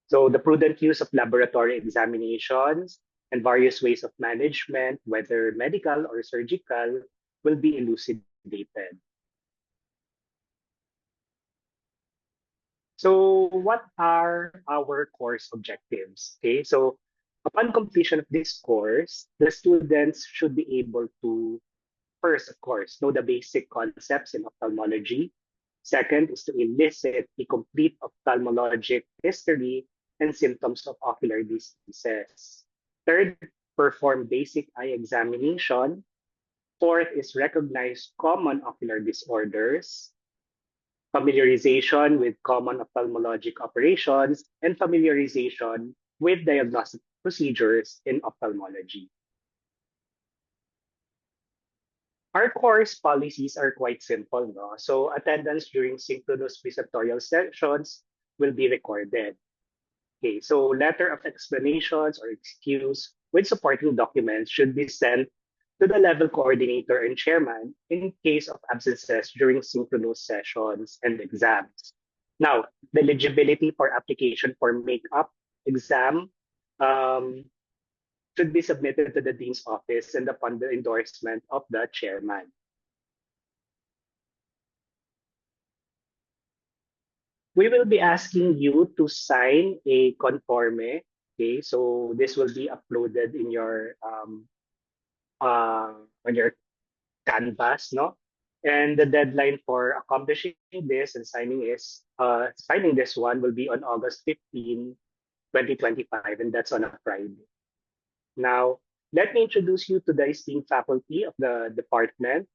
So the prudent use of laboratory examinations and various ways of management, whether medical or surgical, will be elucidated. So what are our course objectives? Okay, so upon completion of this course, the students should be able to first, of course, know the basic concepts in ophthalmology. Second is to elicit a complete ophthalmologic history and symptoms of ocular diseases. Third, perform basic eye examination. Fourth is recognize common ocular disorders, familiarization with common ophthalmologic operations, and familiarization with diagnostic procedures in ophthalmology. Our course policies are quite simple, no? So attendance during synchronous preceptorial sessions will be recorded. Okay, so letter of explanations or excuse with supporting documents should be sent to the level coordinator and chairman in case of absences during synchronous sessions and exams. Now, the eligibility for application for makeup exam um, should be submitted to the dean's office and upon the endorsement of the chairman. We will be asking you to sign a conforme. Okay, so this will be uploaded in your uh, on your canvas, no? And the deadline for accomplishing this and signing this one will be on August 15, 2025, and that's on a Friday. Now, let me introduce you to the esteemed faculty of the department,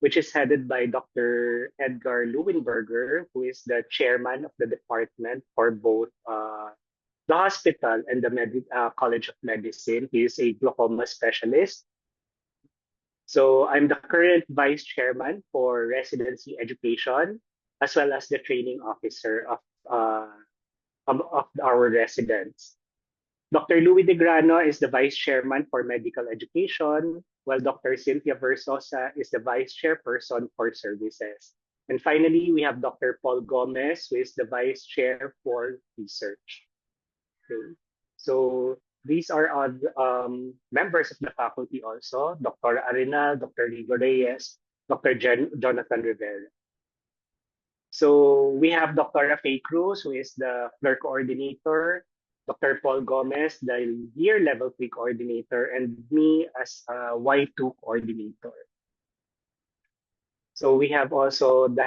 which is headed by Dr. Edgar Leuenberger, who is the chairman of the department for both the hospital and the College of Medicine. He is a glaucoma specialist. So I'm the current vice chairman for residency education, as well as the training officer of our residents. Dr. Louis De Grano is the Vice Chairman for Medical Education, while Dr. Cynthia Versosa is the Vice Chairperson for Services. And finally, we have Dr. Paul Gomez, who is the Vice Chair for Research. Okay. So these are members of the faculty also, Dr. Arenal, Dr. Rigo Reyes, Dr. Jonathan Rivera. So we have Dr. Rafael Cruz, who is the floor coordinator, Dr. Paul Gomez, the year level 3 coordinator, and me as a Y2 coordinator. So we have also the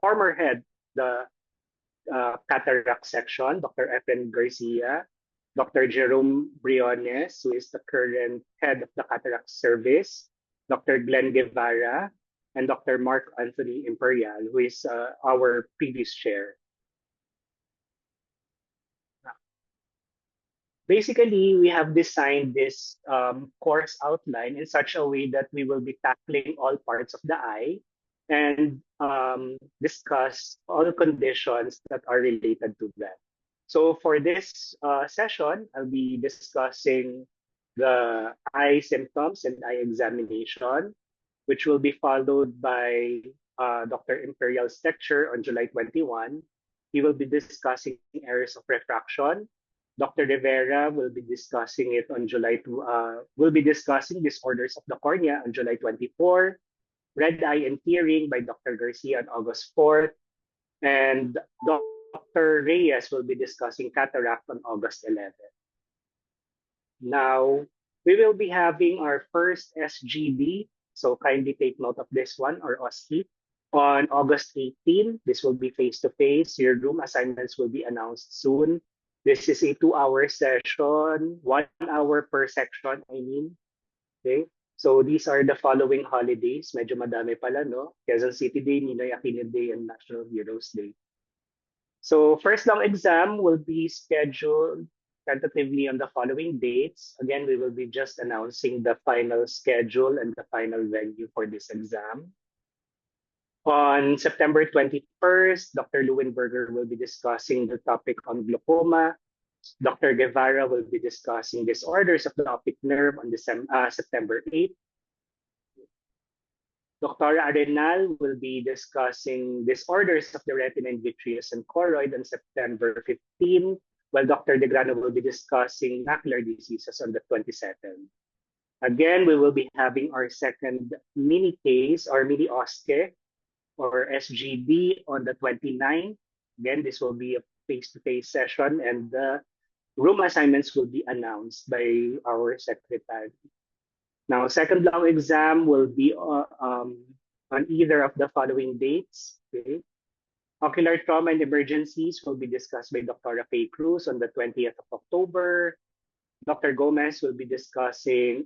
former head, the cataract section, Dr. Efren Garcia, Dr. Jerome Briones, who is the current head of the cataract service, Dr. Glenn Guevara, and Dr. Mark Anthony Imperial, who is our previous chair. Basically, we have designed this course outline in such a way that we will be tackling all parts of the eye and discuss all conditions that are related to that. So for this session, I'll be discussing the eye symptoms and eye examination, which will be followed by Dr. Imperial's lecture on July 21. He will be discussing errors of refraction. Dr. Rivera will be discussing it on will be discussing disorders of the cornea on July 24, red eye and tearing by Dr. Garcia on August 4th, and Dr. Reyes will be discussing cataract on August 11th. Now, we will be having our first SGB, so kindly take note of this one, or OSCE, on August 18. This will be face-to-face. Your room assignments will be announced soon. This is a 2-hour session, 1 hour per section, I mean. Okay? So these are the following holidays. Medyo madami pala, no? Quezon City Day, Ninoy Aquino Day, and National Heroes Day. So first long exam will be scheduled tentatively on the following dates. Again, we will be just announcing the final schedule and the final venue for this exam. On September 21st, Dr. Leuenberger will be discussing the topic on glaucoma. Dr. Guevara will be discussing disorders of the optic nerve on September 8th. Dr. Arenal will be discussing disorders of the retina and vitreous and choroid on September 15, while Dr. De Grano will be discussing macular diseases on the 22nd. Again, we will be having our second mini case or mini OSCE or SGD on the 29th. Again, this will be a face-to-face session and the room assignments will be announced by our secretary. Now, second law exam will be on either of the following dates. Okay? Ocular trauma and emergencies will be discussed by Dr. Faye Cruz on the 20th of October. Dr. Gomez will be discussing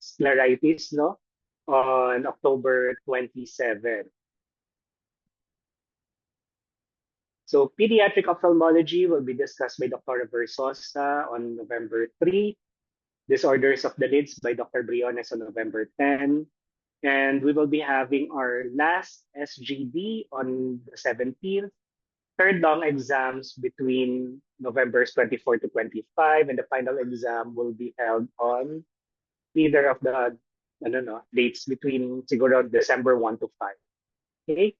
scleritis, no, on October 27. So pediatric ophthalmology will be discussed by Dr. Versosa on November 3. Disorders of the lids by Dr. Briones on November 10. And we will be having our last SGD on the 17th. Third long exams between November 24 to 25, and the final exam will be held on either of the, I don't know, dates between siguro December 1 to 5. Okay?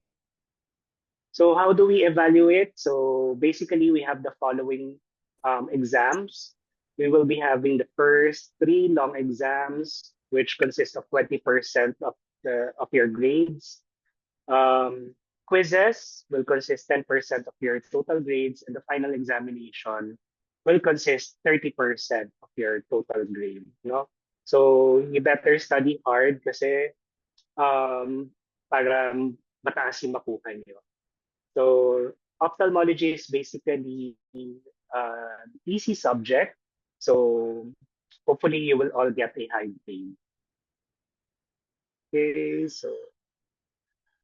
So how do we evaluate? So basically, we have the following exams. We will be having the first three long exams, which consist of 20% of your grades. Quizzes will consist 10% of your total grades, and the final examination will consist 30% of your total grade. No? So you better study hard kasi para mataas yung makuha niyo. So ophthalmology is basically easy subject. So hopefully you will all get a high grade. Okay, so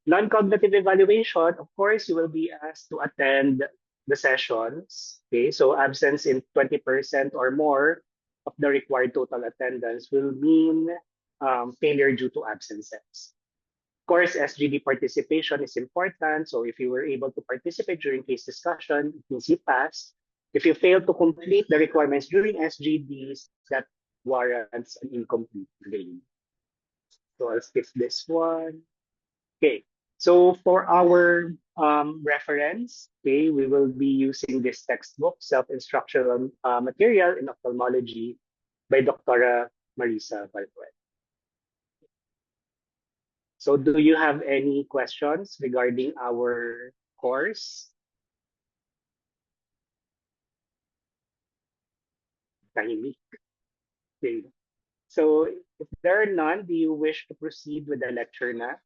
non-cognitive evaluation, of course, you will be asked to attend the sessions. Okay, so absence in 20% or more of the required total attendance will mean failure due to absences. Of course, SGD participation is important. So if you were able to participate during case discussion, it means you passed. If you fail to complete the requirements during SGDs, that warrants an incomplete grade. So I'll skip this one. Okay. So for our reference, okay, we will be using this textbook, Self-Instructional Material in Ophthalmology by Dr. Marisa Valbuena. So do you have any questions regarding our course? Tahimik. Okay. So if there are none, do you wish to proceed with the lecture na?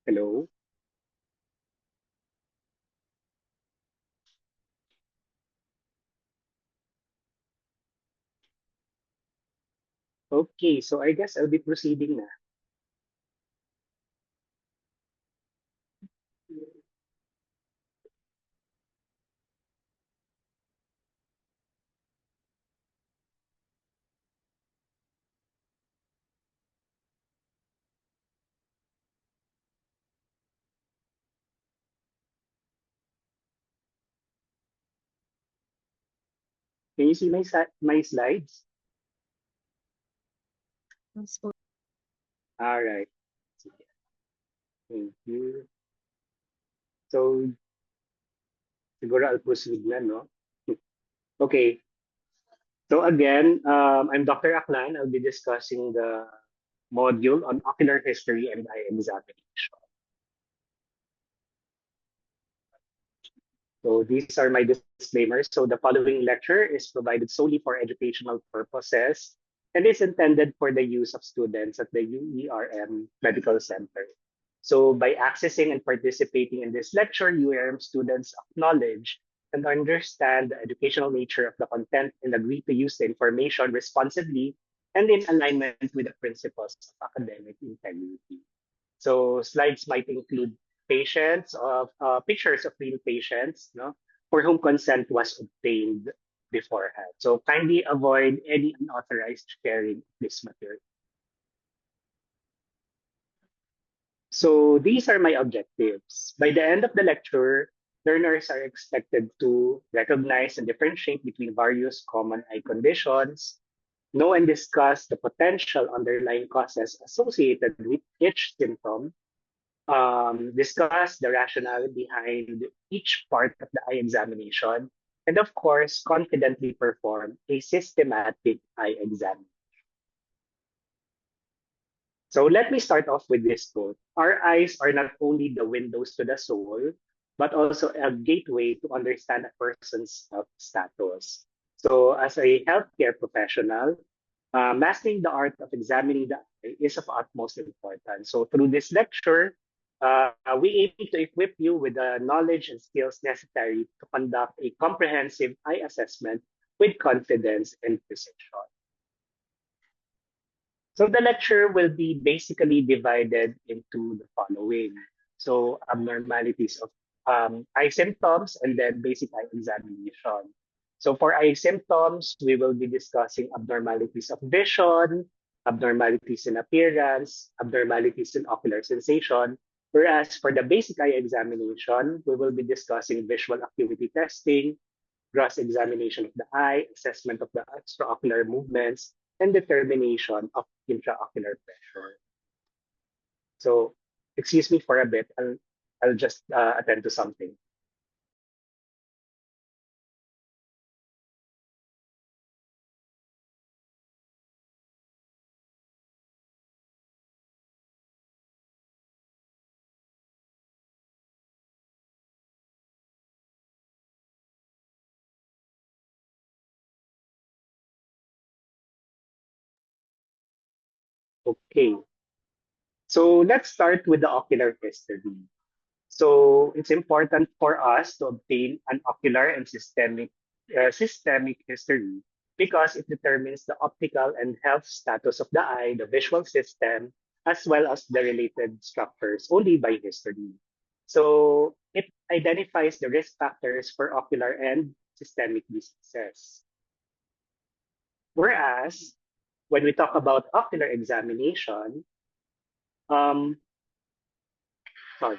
Hello? Okay, so I guess I'll be proceeding na. Can you see my slides? All right. Thank you. So siguro I'll proceed na, no? Okay. So again, I'm Dr. Aklan. I'll be discussing the module on ocular history and eye examination. So these are my disclaimers. So the following lecture is provided solely for educational purposes and is intended for the use of students at the UERM Medical Center. So by accessing and participating in this lecture, UERM students acknowledge and understand the educational nature of the content and agree to use the information responsibly and in alignment with the principles of academic integrity. So slides might include patients of pictures of real patients, no, for whom consent was obtained beforehand. So kindly avoid any unauthorized sharing of this material. So these are my objectives. By the end of the lecture, learners are expected to recognize and differentiate between various common eye conditions, know and discuss the potential underlying causes associated with each symptom, discuss the rationale behind each part of the eye examination, and of course, confidently perform a systematic eye exam. So let me start off with this quote. Our eyes are not only the windows to the soul, but also a gateway to understand a person's health status. So as a healthcare professional, mastering the art of examining the eye is of utmost importance. So through this lecture, we aim to equip you with the knowledge and skills necessary to conduct a comprehensive eye assessment with confidence and precision. So the lecture will be basically divided into the following. So abnormalities of eye symptoms and then basic eye examination. So for eye symptoms, we will be discussing abnormalities of vision, abnormalities in appearance, abnormalities in ocular sensation. Whereas for the basic eye examination, we will be discussing visual acuity testing, gross examination of the eye, assessment of the extraocular movements, and determination of intraocular pressure. So, excuse me for a bit. I'll just attend to something. Okay. So let's start with the ocular history. So it's important for us to obtain an ocular and systemic history because it determines the optical and health status of the eye, the visual system, as well as the related structures only by history. So it identifies the risk factors for ocular and systemic diseases. Whereas when we talk about ocular examination, um, sorry,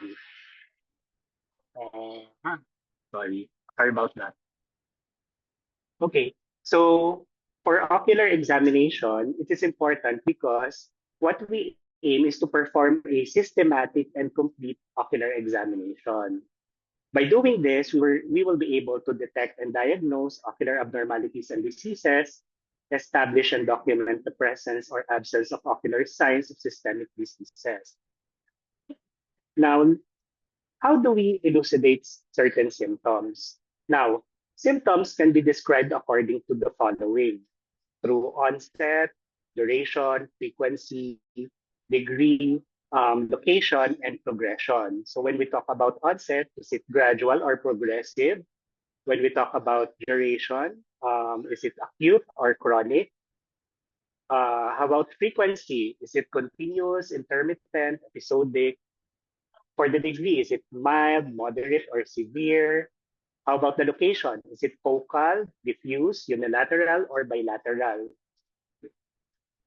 uh, sorry about that. Okay, so for ocular examination, it is important because what we aim is to perform a systematic and complete ocular examination. By doing this, we will be able to detect and diagnose ocular abnormalities and diseases, establish and document the presence or absence of ocular signs of systemic diseases. Now, how do we elucidate certain symptoms? Now, symptoms can be described according to the following: through onset, duration, frequency, degree, location, and progression. So when we talk about onset, is it gradual or progressive? When we talk about duration, is it acute or chronic? How about frequency? Is it continuous, intermittent, episodic? For the degree, is it mild, moderate, or severe? How about the location? Is it focal, diffuse, unilateral, or bilateral?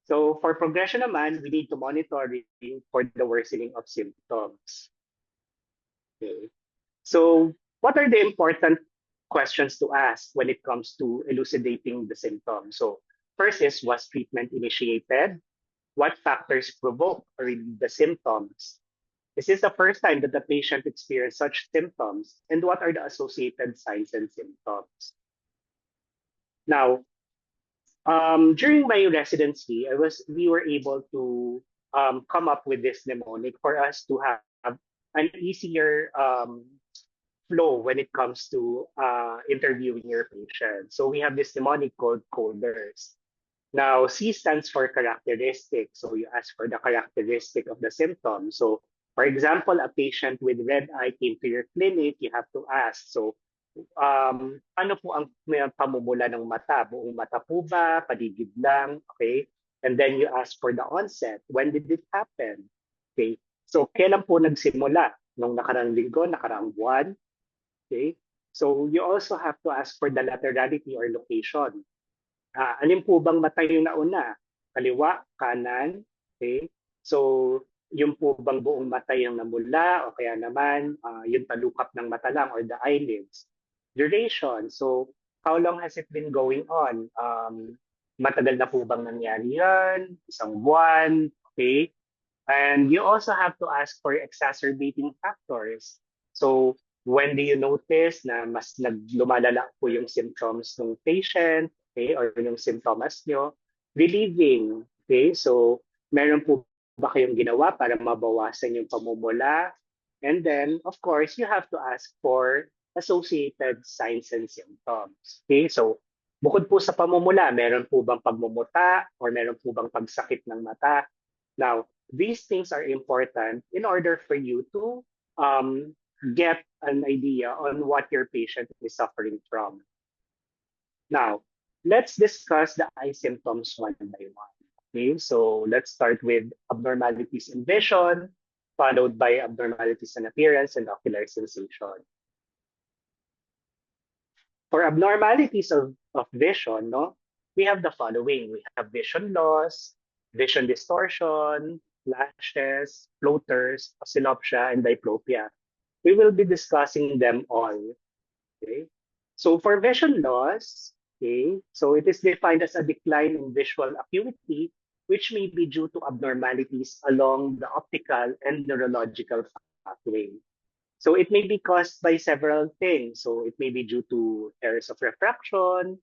So for progression naman, we need to monitoring for the worsening of symptoms. Okay. So what are the important questions to ask when it comes to elucidating the symptoms? So first is, was treatment initiated? What factors provoke or the symptoms? Is this the first time that the patient experienced such symptoms? And what are the associated signs and symptoms? Now, during my residency, we were able to come up with this mnemonic for us to have an easier flow when it comes to interviewing your patient. So we have this mnemonic called COLDERS. Now, C stands for characteristic. So you ask for the characteristic of the symptom. So, for example, a patient with red eye came to your clinic, you have to ask. So, ano po ang may pamumula ng mata? Buong mata po ba? Paligid lang? Okay? And then you ask for the onset. When did it happen? Okay? So, kailan po nagsimula? Nung nakarang linggo, nakarang buwan? Okay? So, you also have to ask for the laterality or location. Alin po bang mata yung nauna? Kaliwa, kanan, okay? So, yung po bang buong mata yung namula o kaya naman yung talukap ng mata lang or the eyelids. Duration. So, how long has it been going on? Matagal na po bang nangyari yan? Isang buwan? Okay. And you also have to ask for exacerbating factors. So, when do you notice na mas lumalala po yung symptoms ng patient, okay, or yung symptoms nyo? Relieving, okay? So, meron po ba kayong ginawa para mabawasan yung pamumula? And then, of course, you have to ask for associated signs and symptoms. Okay? So, bukod po sa pamumula, meron po bang pagmumuta or meron po bang pagsakit ng mata? Now, these things are important in order for you to get an idea on what your patient is suffering from. Now, let's discuss the eye symptoms one by one. Okay, so let's start with abnormalities in vision, followed by abnormalities in appearance and ocular sensation. For abnormalities of vision, no, we have the following. We have vision loss, vision distortion, flashes, floaters, oscillopsia, and diplopia. We will be discussing them all. Okay. So for vision loss, okay, so it is defined as a decline in visual acuity, which may be due to abnormalities along the optical and neurological pathway. So it may be caused by several things. So it may be due to errors of refraction,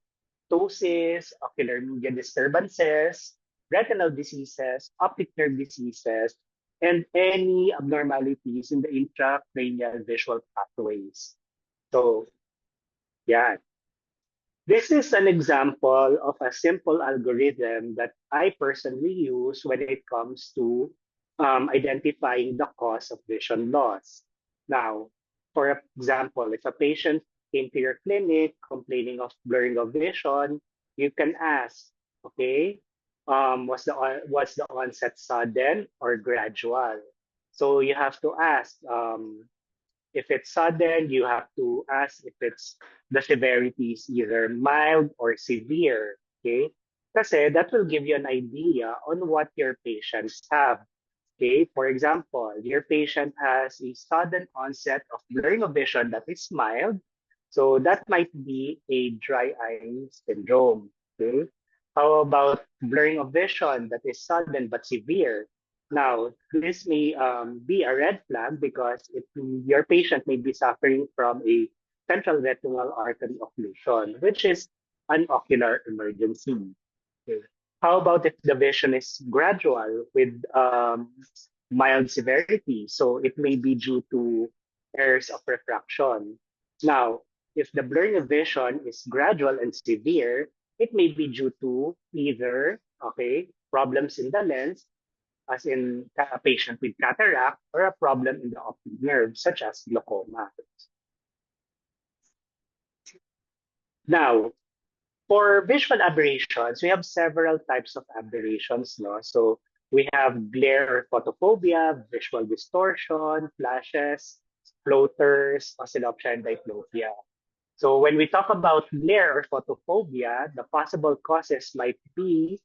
ptosis, ocular media disturbances, retinal diseases, optic nerve diseases, and any abnormalities in the intracranial visual pathways. So, yeah. This is an example of a simple algorithm that I personally use when it comes to identifying the cause of vision loss. Now, for example, if a patient came to your clinic complaining of blurring of vision, you can ask, okay, was the onset sudden or gradual? So you have to ask, if it's sudden, you have to ask if it's the severity is either mild or severe. Okay? Kasi that will give you an idea on what your patients have. Okay? For example, your patient has a sudden onset of blurring of vision that is mild. So that might be a dry eye syndrome. Okay? How about blurring of vision that is sudden but severe? Now, this may be a red flag because your patient may be suffering from a central retinal artery occlusion, which is an ocular emergency. Okay. How about if the vision is gradual with mild severity? So it may be due to errors of refraction. Now, if the blurring of vision is gradual and severe, it may be due to either, okay, problems in the lens, as in a patient with cataract, or a problem in the optic nerve, such as glaucoma. Now, for visual aberrations, we have several types of aberrations. No? So we have glare or photophobia, visual distortion, flashes, floaters, oscillopsia, and diplopia. So when we talk about glare or photophobia, the possible causes might be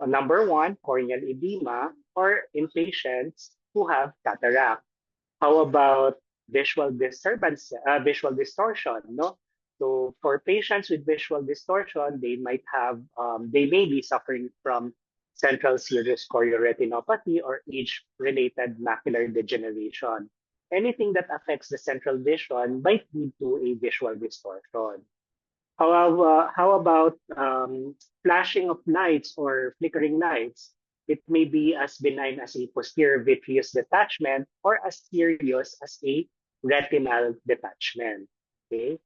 number one, corneal edema, or in patients who have cataract. How about visual disturbance, visual distortion? No, so for patients with visual distortion, they may be suffering from central serous chorioretinopathy or age-related macular degeneration. Anything that affects the central vision might lead to a visual distortion. How about flashing of lights or flickering lights? It may be as benign as a posterior vitreous detachment or as serious as a retinal detachment. Okay.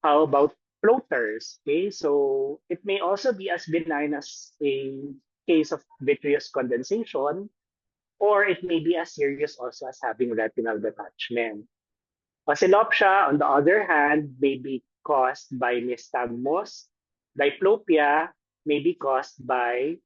How about floaters? Okay. So it may also be as benign as a case of vitreous condensation, or it may be as serious also as having retinal detachment. Oscillopsia, on the other hand, may be caused by nystagmus. Diplopia may be caused by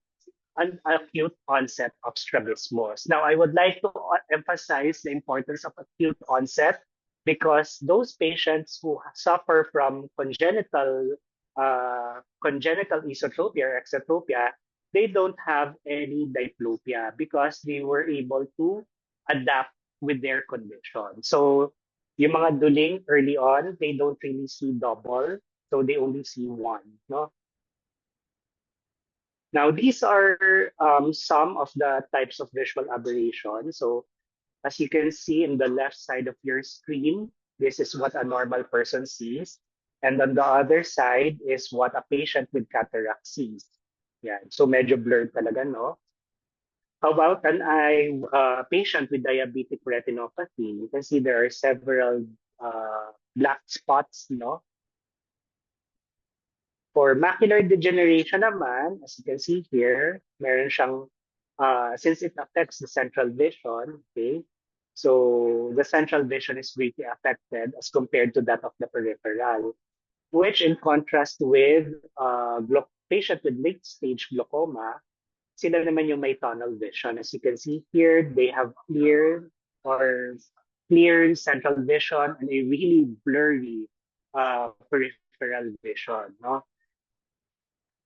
an acute onset of strabismus. Now, I would like to emphasize the importance of acute onset because those patients who suffer from congenital esotropia or exotropia, they don't have any diplopia because they were able to adapt with their condition. So, yung mga duling early on, they don't really see double, so they only see one, no? Now, these are some of the types of visual aberration. So, as you can see in the left side of your screen, this is what a normal person sees. And on the other side is what a patient with cataract sees. Yeah, so medyo blurred talaga, no? How about an eye patient with diabetic retinopathy? You can see there are several black spots, no? For macular degeneration naman, as you can see here, meron siyang, since it affects the central vision, okay, so the central vision is greatly affected as compared to that of the peripheral, which in contrast with patient with late-stage glaucoma, sila naman yung may tunnel vision. As you can see here, they have or clear central vision and a really blurry peripheral vision. No?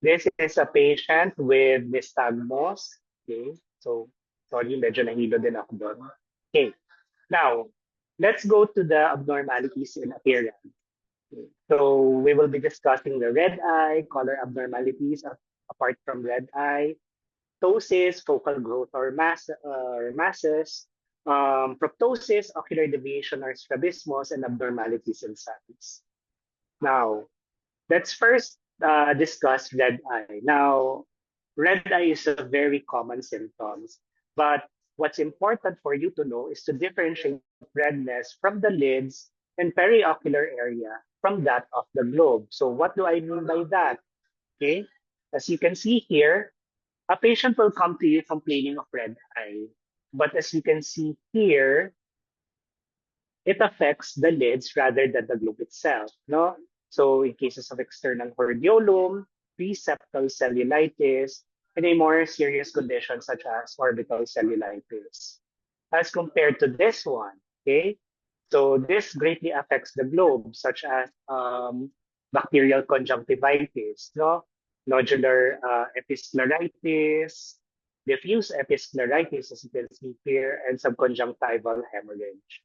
This is a patient with nystagmus. Okay, so sorry, medyo nahilo din ako doon. Okay, now let's go to the abnormalities in appearance. Okay. So we will be discussing the red eye, color abnormalities apart from red eye, ptosis, focal growth or masses, proptosis, ocular deviation or strabismus, and abnormalities in sight. Now, let's first discuss red eye. Now, red eye is a very common symptom, but what's important for you to know is to differentiate redness from the lids and periocular area from that of the globe. So what do I mean by that? Okay, as you can see here, a patient will come to you complaining of red eye. But as you can see here, it affects the lids rather than the globe itself. No? So in cases of external hordeolum, preseptal cellulitis, and a more serious condition such as orbital cellulitis. As compared to this one, okay? So this greatly affects the globe, such as bacterial conjunctivitis, no? Nodular episcleritis, diffuse episcleritis, as you can see here, and subconjunctival hemorrhage.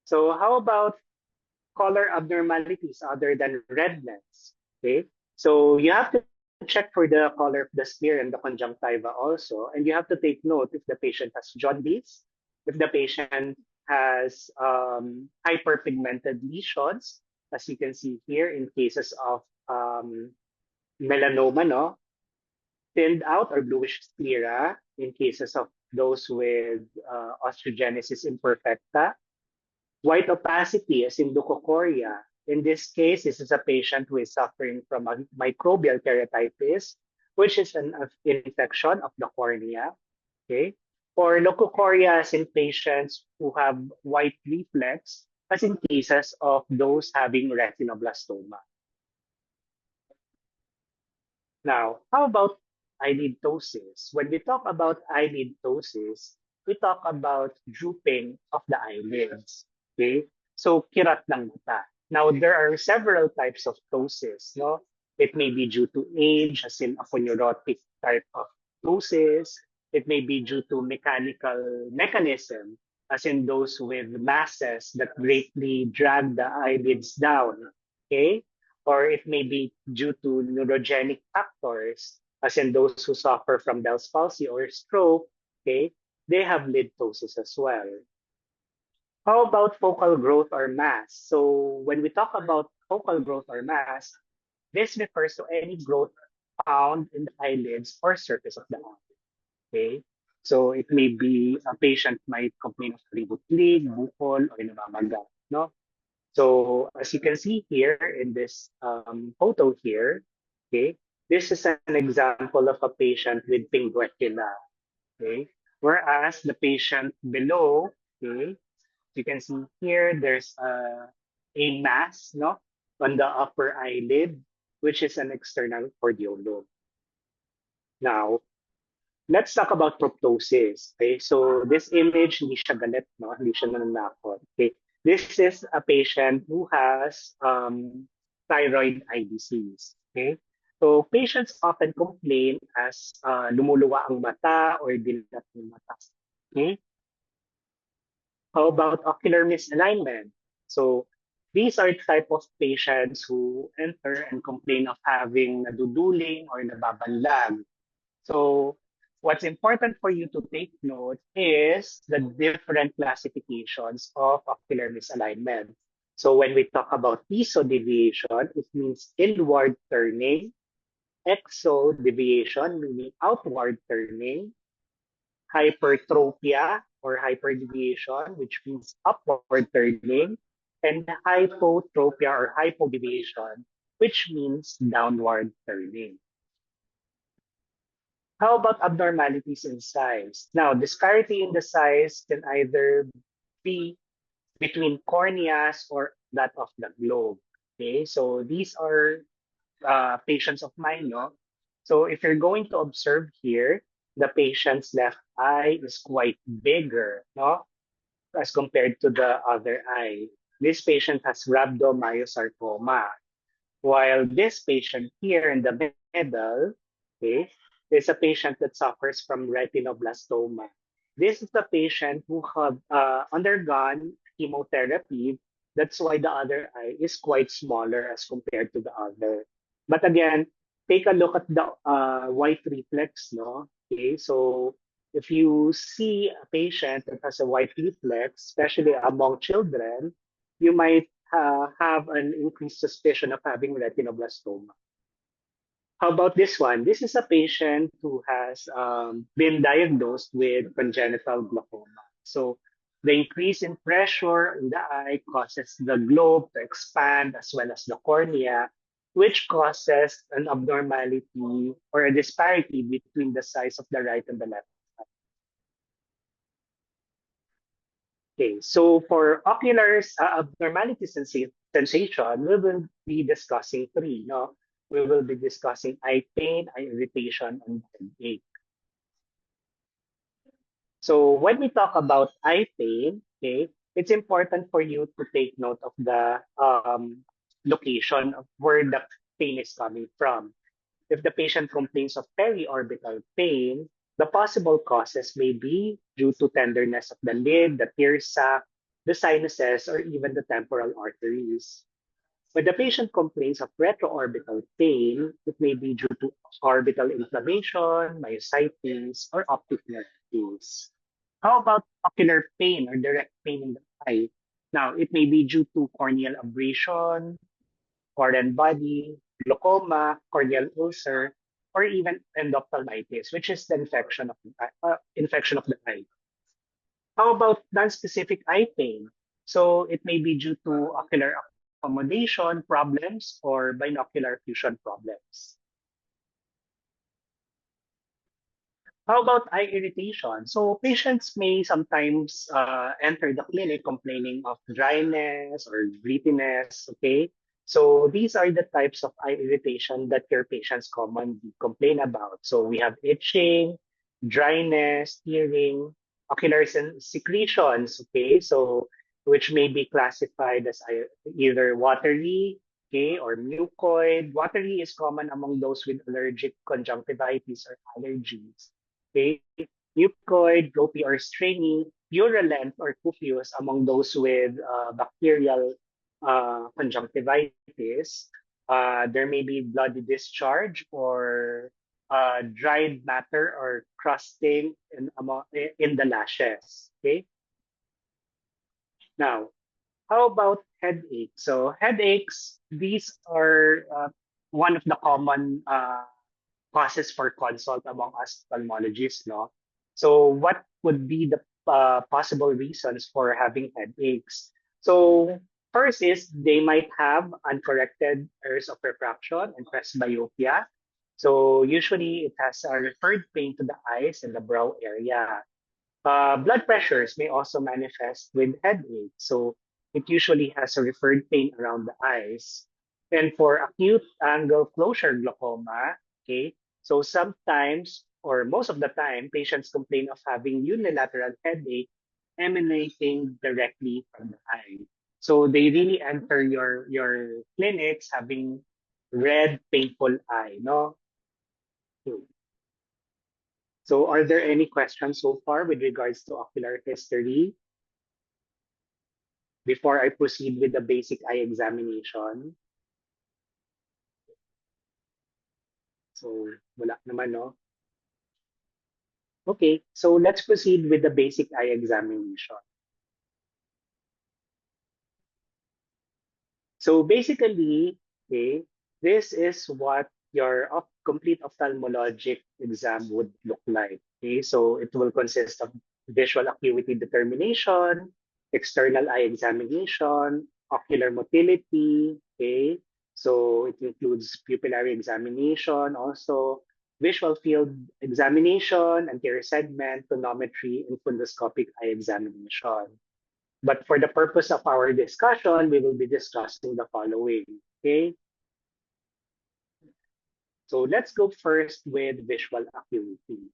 So how about color abnormalities other than redness? Okay, so you have to check for the color of the sphere and the conjunctiva also, and you have to take note if the patient has jaundice, if the patient has hyperpigmented lesions, as you can see here in cases of melanoma, no, thinned out or bluish sclera in cases of those with osteogenesis imperfecta, white opacity, as in leukocoria. In this case, this is a patient who is suffering from a microbial keratitis, which is an infection of the cornea. Okay, or leukocoria as in patients who have white reflex, as in cases of those having retinoblastoma. Now, how about eyelid ptosis? When we talk about eyelid ptosis, we talk about drooping of the eyelids. Okay? So, kirat ng mata. Now, there are several types of ptosis. No? It may be due to age, as in aponeurotic type of ptosis. It may be due to mechanical mechanism, as in those with masses that greatly drag the eyelids down. Okay? Or it may be due to neurogenic factors, as in those who suffer from Bell's palsy or stroke, okay, they have lid ptosis as well. How about focal growth or mass? So when we talk about focal growth or mass, this refers to any growth found in the eyelids or surface of the eye. Okay? So it may be a patient might complain of ributlig, bukol, or namamaga. No? So as you can see here in this photo here, okay, this is an example of a patient with pinguecula, okay, whereas the patient below, okay, you can see here there's a mass, no, on the upper eyelid, which is an external hordeolum. Now, let's talk about proptosis. Okay, so this image, hindi siya galit, no? Hindi siya nananakot. Okay, this is a patient who has thyroid eye disease. Okay, So patients often complain as lumuluwa ang mata or dilat ng mata. Okay? How about ocular misalignment? So these are type of patients who enter and complain of having naduduling or nababanlag. So what's important for you to take note is the different classifications of ocular misalignment. So when we talk about esodiation, it means inward turning, exodeviation, meaning outward turning, hypertropia or hyperdeviation, which means upward turning, and hypotropia or hypodeviation, which means downward turning. How about abnormalities in size? Now, disparity in the size can either be between corneas or that of the globe. Okay, so these are patients of mine, no? So if you're going to observe here, the patient's left eye is quite bigger, no? As compared to the other eye. This patient has rhabdomyosarcoma, while this patient here in the middle, okay, is a patient that suffers from retinoblastoma. This is a patient who have undergone chemotherapy. That's why the other eye is quite smaller as compared to the other. But again, take a look at the white reflex, no? Okay, so if you see a patient that has a white reflex, especially among children, you might have an increased suspicion of having retinoblastoma. How about this one? This is a patient who has been diagnosed with congenital glaucoma. So the increase in pressure in the eye causes the globe to expand as well as the cornea, which causes an abnormality or a disparity between the size of the right and the left. Okay, so for ocular abnormality sensation, we will be discussing three. No, we will be discussing eye pain, eye irritation, and headache. So when we talk about eye pain, okay, it's important for you to take note of the location of where the pain is coming from. If the patient complains of periorbital pain, the possible causes may be due to tenderness of the lid, the tear sac, the sinuses, or even the temporal arteries. When the patient complains of retroorbital pain, it may be due to orbital inflammation, myositis, or optic nerve disease. How about ocular pain or direct pain in the eye? Now, it may be due to corneal abrasion, foreign body, glaucoma, corneal ulcer, or even endophthalmitis, which is the infection of the eye. How about non-specific eye pain? So it may be due to ocular accommodation problems or binocular fusion problems. How about eye irritation? So patients may sometimes enter the clinic complaining of dryness or grittiness, okay? So these are the types of eye irritation that your patients commonly complain about. So we have itching, dryness, tearing, ocular secretions, okay? So which may be classified as either watery, okay, or mucoid. Watery is common among those with allergic conjunctivitis or allergies. Okay, mucoid, ropey or stringy, purulent or cufeous among those with bacterial conjunctivitis. There may be bloody discharge or dried matter or crusting in the lashes. Okay. Now, how about headaches? So headaches, these are one of the common causes for consult among us ophthalmologists, no? So what would be the possible reasons for having headaches? So first is they might have uncorrected errors of refraction and presbyopia. So usually it has a referred pain to the eyes and the brow area. Blood pressures may also manifest with headache. So it usually has a referred pain around the eyes. And for acute angle closure glaucoma, okay, so sometimes or most of the time, patients complain of having unilateral headache emanating directly from the eye. So they really enter your clinics having red, painful eye, no? So are there any questions so far with regards to ocular history before I proceed with the basic eye examination? So wala naman, no? Okay, so let's proceed with the basic eye examination. So basically, okay, this is what your complete ophthalmologic exam would look like. Okay, so it will consist of visual acuity determination, external eye examination, ocular motility. Okay, so it includes pupillary examination, also visual field examination, anterior segment, tonometry, and fundoscopic eye examination. But for the purpose of our discussion, we will be discussing the following. Okay, so let's go first with visual acuity.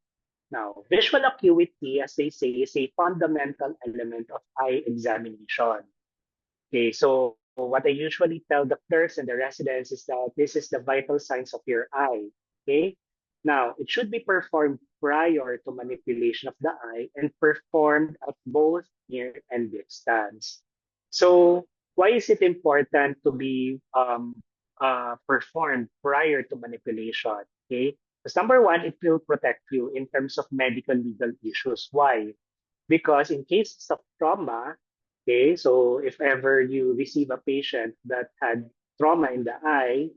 Now, visual acuity, as they say, is a fundamental element of eye examination. Okay, so what I usually tell the clerks and the residents is that this is the vital signs of your eye. Okay, now it should be performed prior to manipulation of the eye and performed at both near and distance. So why is it important to be performed prior to manipulation? Okay, because number one, it will protect you in terms of medical legal issues. Why? Because in cases of trauma, okay, so if ever you receive a patient that had trauma in the eye,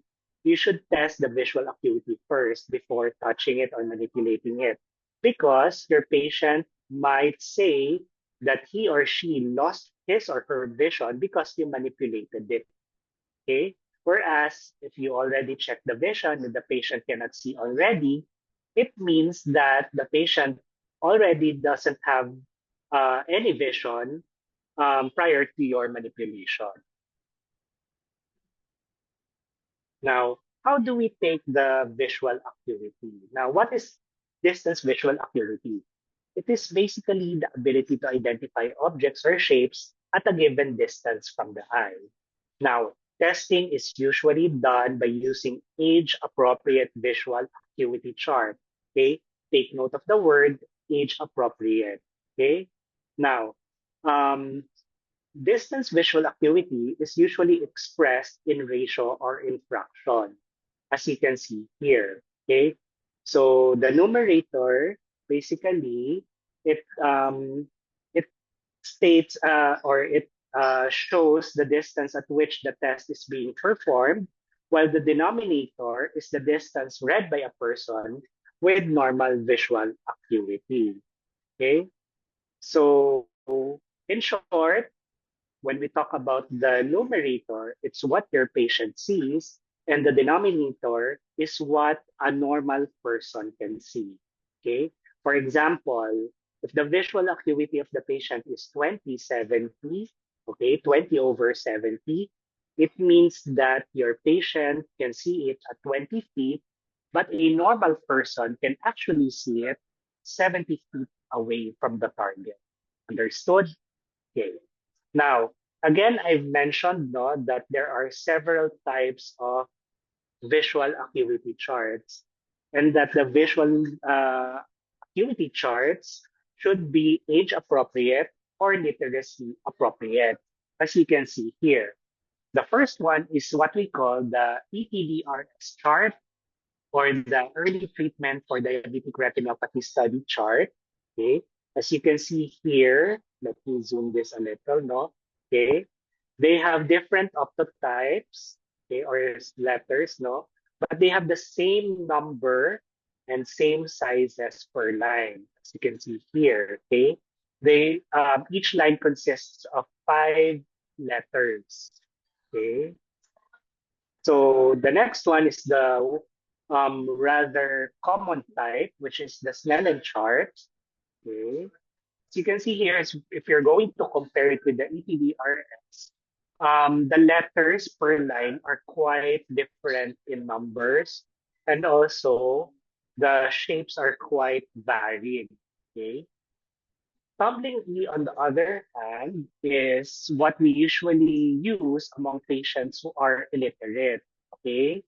you should test the visual acuity first before touching it or manipulating it. Because your patient might say that he or she lost his or her vision because you manipulated it. Okay? Whereas if you already check the vision and the patient cannot see already, it means that the patient already doesn't have any vision prior to your manipulation. Now, how do we take the visual acuity? Now, what is distance visual acuity? It is basically the ability to identify objects or shapes at a given distance from the eye. Now, testing is usually done by using age-appropriate visual acuity chart. Okay, take note of the word age-appropriate. Okay, now, um, distance visual acuity is usually expressed in ratio or in fraction, as you can see here. Okay, so the numerator basically it states or it shows the distance at which the test is being performed, while the denominator is the distance read by a person with normal visual acuity. Okay, so in short, when we talk about the numerator, it's what your patient sees, and the denominator is what a normal person can see. Okay? For example, if the visual acuity of the patient is 20/70, okay, 20 over 70, it means that your patient can see it at 20 feet, but a normal person can actually see it 70 feet away from the target. Understood? Okay. Now, again, I've mentioned no, that there are several types of visual acuity charts, and that the visual acuity charts should be age appropriate or literacy appropriate, as you can see here. The first one is what we call the ETDRS chart, or the early treatment for diabetic retinopathy study chart. Okay, as you can see here, let me zoom this a little, no? Okay, they have different optotypes, okay, or letters, no? But they have the same number and same sizes per line, as you can see here. Okay, they each line consists of 5 letters. Okay, so the next one is the rather common type, which is the Snellen chart. Okay. So you can see here, if you're going to compare it with the ETDRS, the letters per line are quite different in numbers, and also the shapes are quite varied. Okay. Tumbling E, on the other hand, is what we usually use among patients who are illiterate. Okay.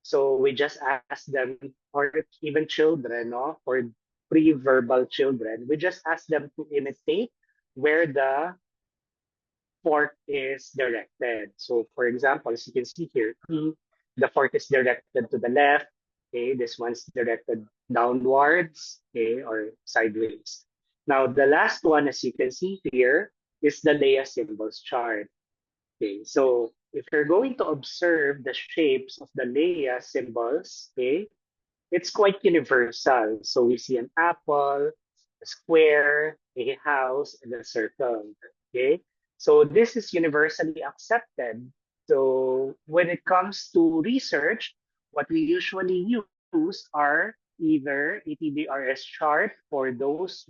So we just ask them, or even children, no, or pre-verbal children, we just ask them to imitate where the fork is directed. So for example, as you can see here, the fork is directed to the left. Okay, this one's directed downwards, okay, or sideways. Now the last one, as you can see here, is the Leia symbols chart. Okay, so if you're going to observe the shapes of the Leia symbols, okay, it's quite universal. So we see an apple, a square, a house, and a circle. Okay. So this is universally accepted. So when it comes to research, what we usually use are either ETDRS chart for those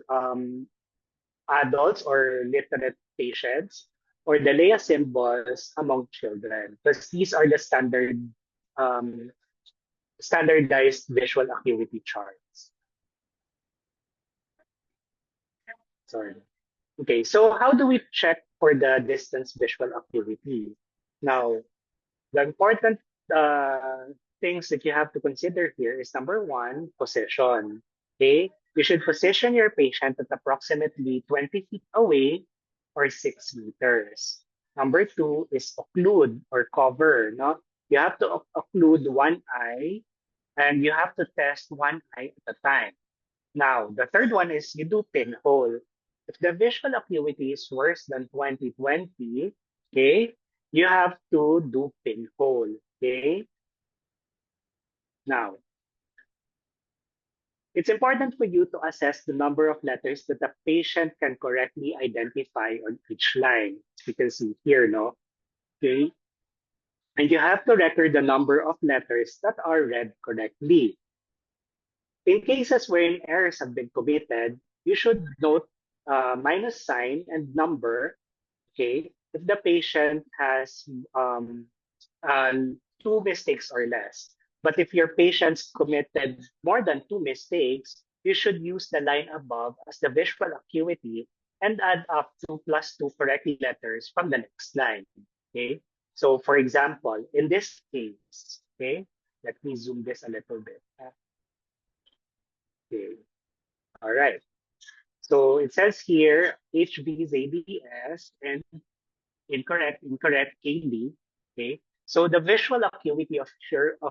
adults or literate patients, or the Leia symbols among children, because these are the um, standardized visual acuity charts. Sorry. Okay, so how do we check for the distance visual acuity? Now, the important things that you have to consider here is number one, position. Okay, you should position your patient at approximately 20 feet away or 6 meters. Number two is occlude or cover. No, you have to occlude one eye and you have to test one eye at a time. Now, the third one is you do pinhole. If the visual acuity is worse than 20/20, okay, you have to do pinhole. Okay. Now, it's important for you to assess the number of letters that the patient can correctly identify on each line. As you can see here, no? Okay. And you have to record the number of letters that are read correctly. In cases wherein errors have been committed, you should note minus sign and number, okay, if the patient has two mistakes or less. But if your patient's committed more than two mistakes, you should use the line above as the visual acuity and add up to plus two correct letters from the next line. Okay. So for example, in this case, okay, let me zoom this a little bit. Okay. All right. So it says here HBZDS and incorrect KB. Okay. So the visual acuity of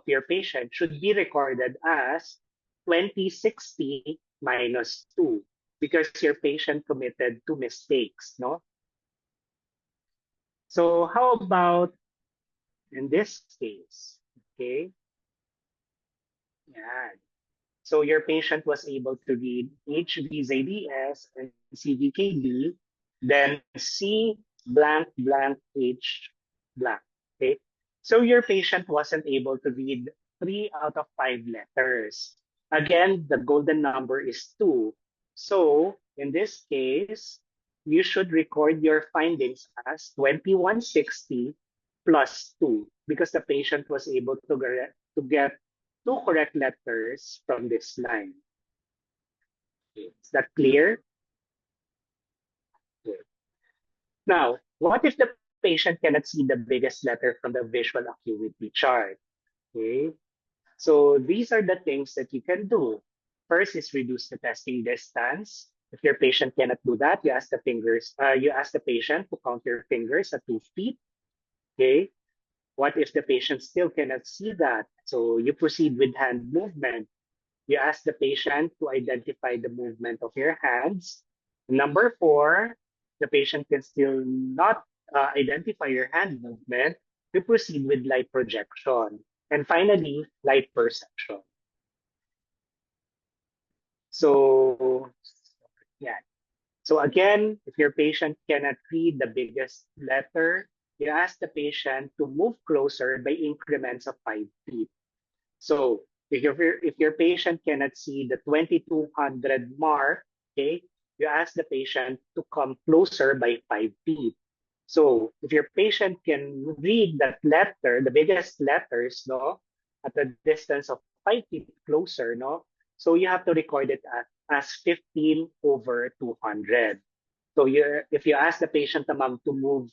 your patient should be recorded as 2060 minus 2 because your patient committed two mistakes, no? So how about in this case? Okay. Yeah. So your patient was able to read HVZDS and CVKD, then C blank blank H blank. Okay. So your patient wasn't able to read 3 out of 5 letters. Again, the golden number is 2. So in this case, you should record your findings as 2160 plus 2 because the patient was able to get two correct letters from this line. Okay. Is that clear? Okay. Now, what if the patient cannot see the biggest letter from the visual acuity chart? Okay. So these are the things that you can do. First is reduce the testing distance. If your patient cannot do that, you ask the patient to count your fingers at 2 feet. Okay. What if the patient still cannot see that? So you proceed with hand movement. You ask the patient to identify the movement of your hands. Number four, the patient can still not identify your hand movement. You proceed with light projection. And finally, light perception. So, yeah. So again, if your patient cannot read the biggest letter, you ask the patient to move closer by increments of 5 feet. So if your patient cannot see the 2200 mark, okay, you ask the patient to come closer by 5 feet. So if your patient can read that letter, the biggest letters, no, at a distance of 5 feet closer, no, so you have to record it as 15 over 200. So if you ask the patient naman to move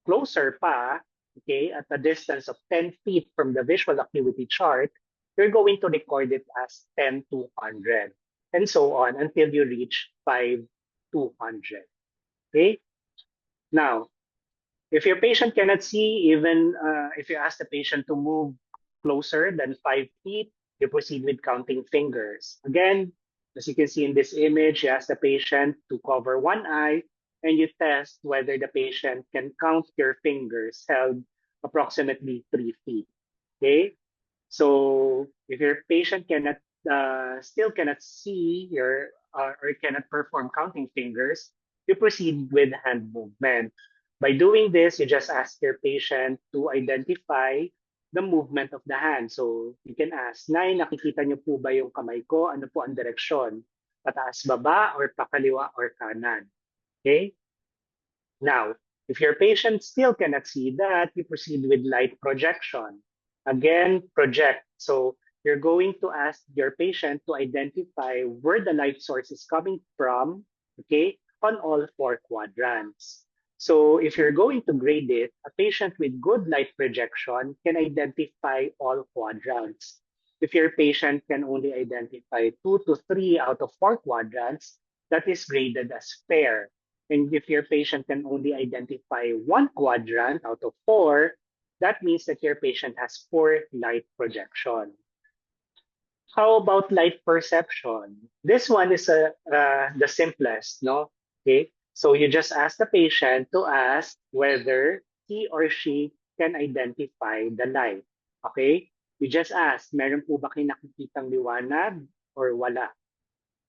closer pa, okay, at a distance of 10 feet from the visual acuity chart, you're going to record it as 10 200, and so on until you reach 5 200. Okay? Now, if your patient cannot see, even if you ask the patient to move closer than 5 feet, you proceed with counting fingers. Again, as you can see in this image, you ask the patient to cover one eye and you test whether the patient can count your fingers held approximately 3 feet. Okay? So if your patient cannot still cannot see your or cannot perform counting fingers, you proceed with hand movement. By doing this, you just ask your patient to identify the movement of the hand. So you can ask, Nay, nakikita niyo po ba yung kamay ko? Ano po ang direksyon? Pataas baba or pakaliwa or kanan? Okay? Now, if your patient still cannot see that, you proceed with light projection. Again, project. So you're going to ask your patient to identify where the light source is coming from, okay, on all four quadrants. So if you're going to grade it, a patient with good light projection can identify all quadrants. If your patient can only identify 2 to 3 out of 4 quadrants, that is graded as fair. And if your patient can only identify one quadrant out of four, that means that your patient has poor light projection. How about light perception? This one is the simplest, no? Okay, so you just ask the patient to ask whether he or she can identify the light. Okay, you just ask, meron po ba kayo nakikitang liwanag or wala?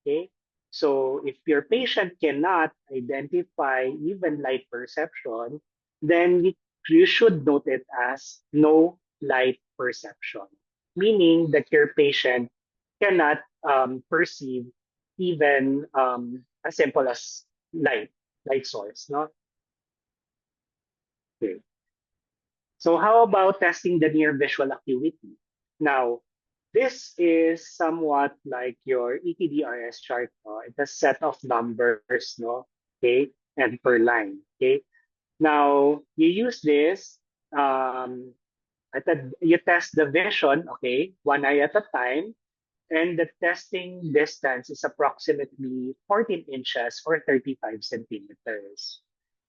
Okay, so if your patient cannot identify even light perception, then you should note it as no light perception, meaning that your patient cannot perceive even as simple as light source. No? Okay. So how about testing the near visual acuity? Now, this is somewhat like your ETDRS chart. No? It's a set of numbers, no? Okay, and per line. Okay. Now you use this. You test the vision. Okay, one eye at a time, and the testing distance is approximately 14 inches or 35 centimeters.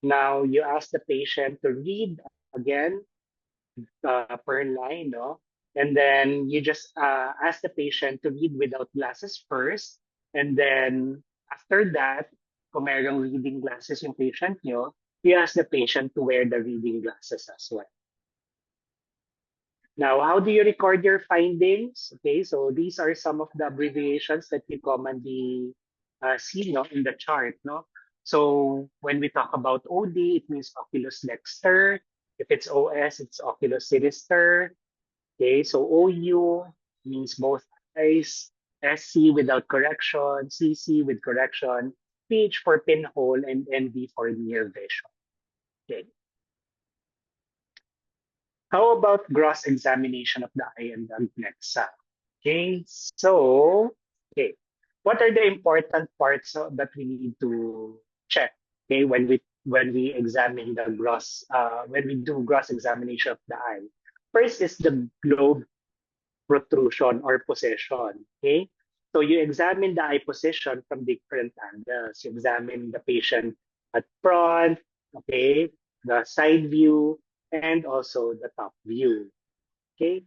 Now you ask the patient to read again per line, no? And then you just ask the patient to read without glasses first. And then after that, kung mayroong reading glasses yung patient nyo, you ask the patient to wear the reading glasses as well. Now, how do you record your findings? Okay, so these are some of the abbreviations that you commonly see, no, in the chart. No? So when we talk about OD, it means oculus dexter. If it's OS, it's oculus sinister. Okay, so OU means both eyes, SC without correction, CC with correction, PH for pinhole, and NV for near vision. Okay. How about gross examination of the eye and the nexa? Okay, so, okay, what are the important parts that we need to check? Okay, when we examine the gross, when we do gross examination of the eye, first is the globe protrusion or position. Okay, so you examine the eye position from different angles. You examine the patient at front, okay, the side view, and also the top view. Okay,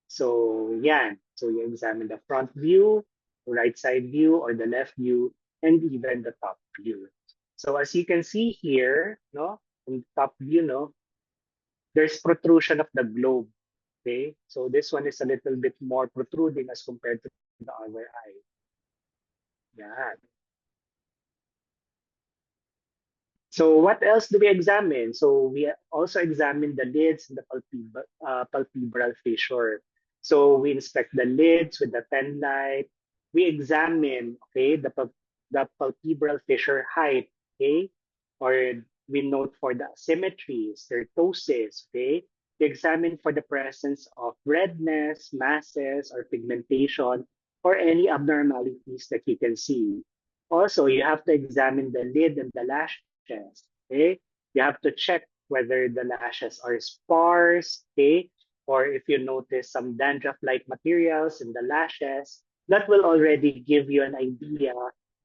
so yan. So you examine the front view, right side view, or the left view, and even the top view. So as you can see here, no, in top view, no, there's protrusion of the globe. Okay, so this one is a little bit more protruding as compared to the other eye. Yeah. So what else do we examine? So we also examine the lids and the palpebral fissure. So we inspect the lids with the pen light. We examine, okay, the palpebral fissure height, okay, or we note for the asymmetries, kurtosis, okay. We examine for the presence of redness, masses, or pigmentation, or any abnormalities that you can see. Also, you have to examine the lid and the lashes. Okay, you have to check whether the lashes are sparse, okay, or if you notice some dandruff-like materials in the lashes, that will already give you an idea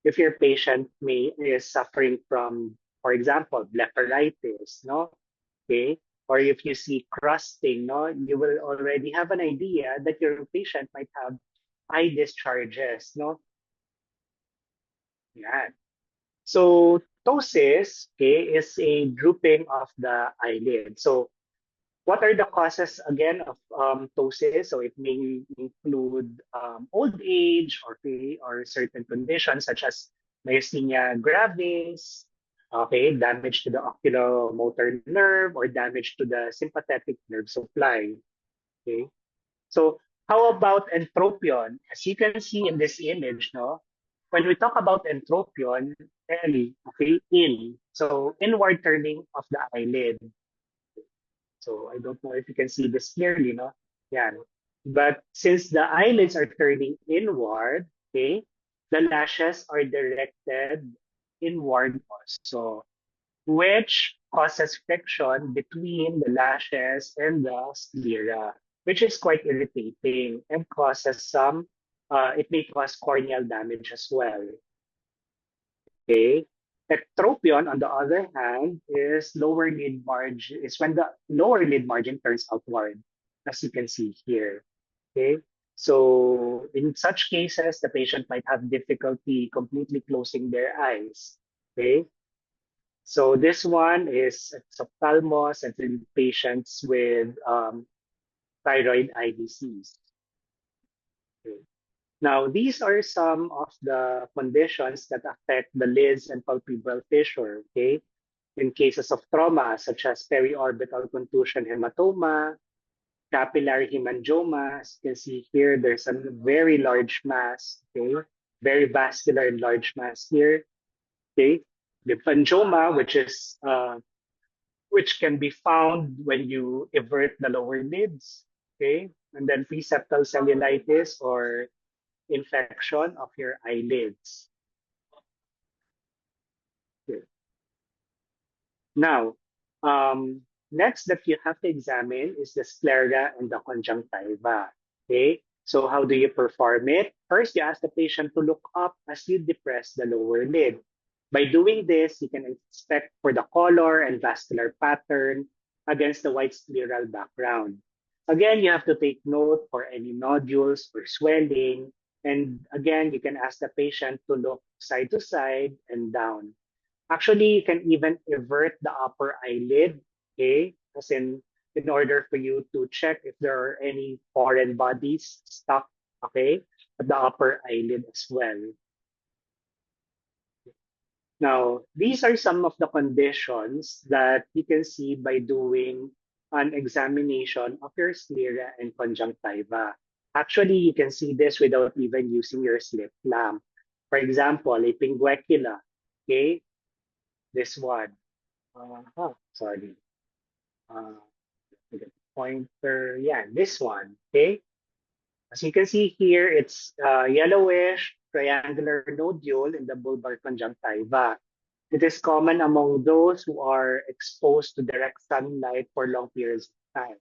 if your patient may is suffering from, for example, blepharitis, no? Okay, or if you see crusting, no, you will already have an idea that your patient might have eye discharges, no? Yeah. So ptosis, okay, is a drooping of the eyelid. So what are the causes again of ptosis? So it may include old age or certain conditions such as myasthenia gravis, okay, damage to the oculomotor nerve or damage to the sympathetic nerve supply. Okay. So how about entropion? As you can see in this image, no, when we talk about entropion, L, okay, in. So inward turning of the eyelid. So I don't know if you can see this clearly, no? Yeah. But since the eyelids are turning inward, okay, the lashes are directed inward also, which causes friction between the lashes and the sclera, which is quite irritating and causes some, it may cause corneal damage as well. Okay. Ectropion, on the other hand, is lower lid margin, is when the lower lid margin turns outward, as you can see here. Okay. So in such cases, the patient might have difficulty completely closing their eyes. Okay. So this one is ophthalmos and in patients with thyroid eye disease. Okay. Now, these are some of the conditions that affect the lids and palpebral fissure, okay? In cases of trauma, such as periorbital contusion hematoma, capillary hemangioma, as you can see here, there's a very large mass, okay? Very vascular and large mass here, okay? Lymphangioma, which can be found when you invert the lower lids, okay? And then preseptal cellulitis or infection of your eyelids. Okay. Now, next that you have to examine is the sclera and the conjunctiva. Okay, so how do you perform it? First, you ask the patient to look up as you depress the lower lid. By doing this, you can inspect for the color and vascular pattern against the white scleral background. Again, you have to take note for any nodules or swelling. And again, you can ask the patient to look side to side and down. Actually, you can even invert the upper eyelid, okay? As in order for you to check if there are any foreign bodies stuck, okay, at the upper eyelid as well. Now, these are some of the conditions that you can see by doing an examination of your sclera and conjunctiva. Actually, you can see this without even using your slit lamp. For example, a pinguecula, okay? This one. Sorry. Uh, pointer. Yeah, this one. Okay. As you can see here, it's yellowish triangular nodule in the bulbar conjunctiva. It is common among those who are exposed to direct sunlight for long periods of time.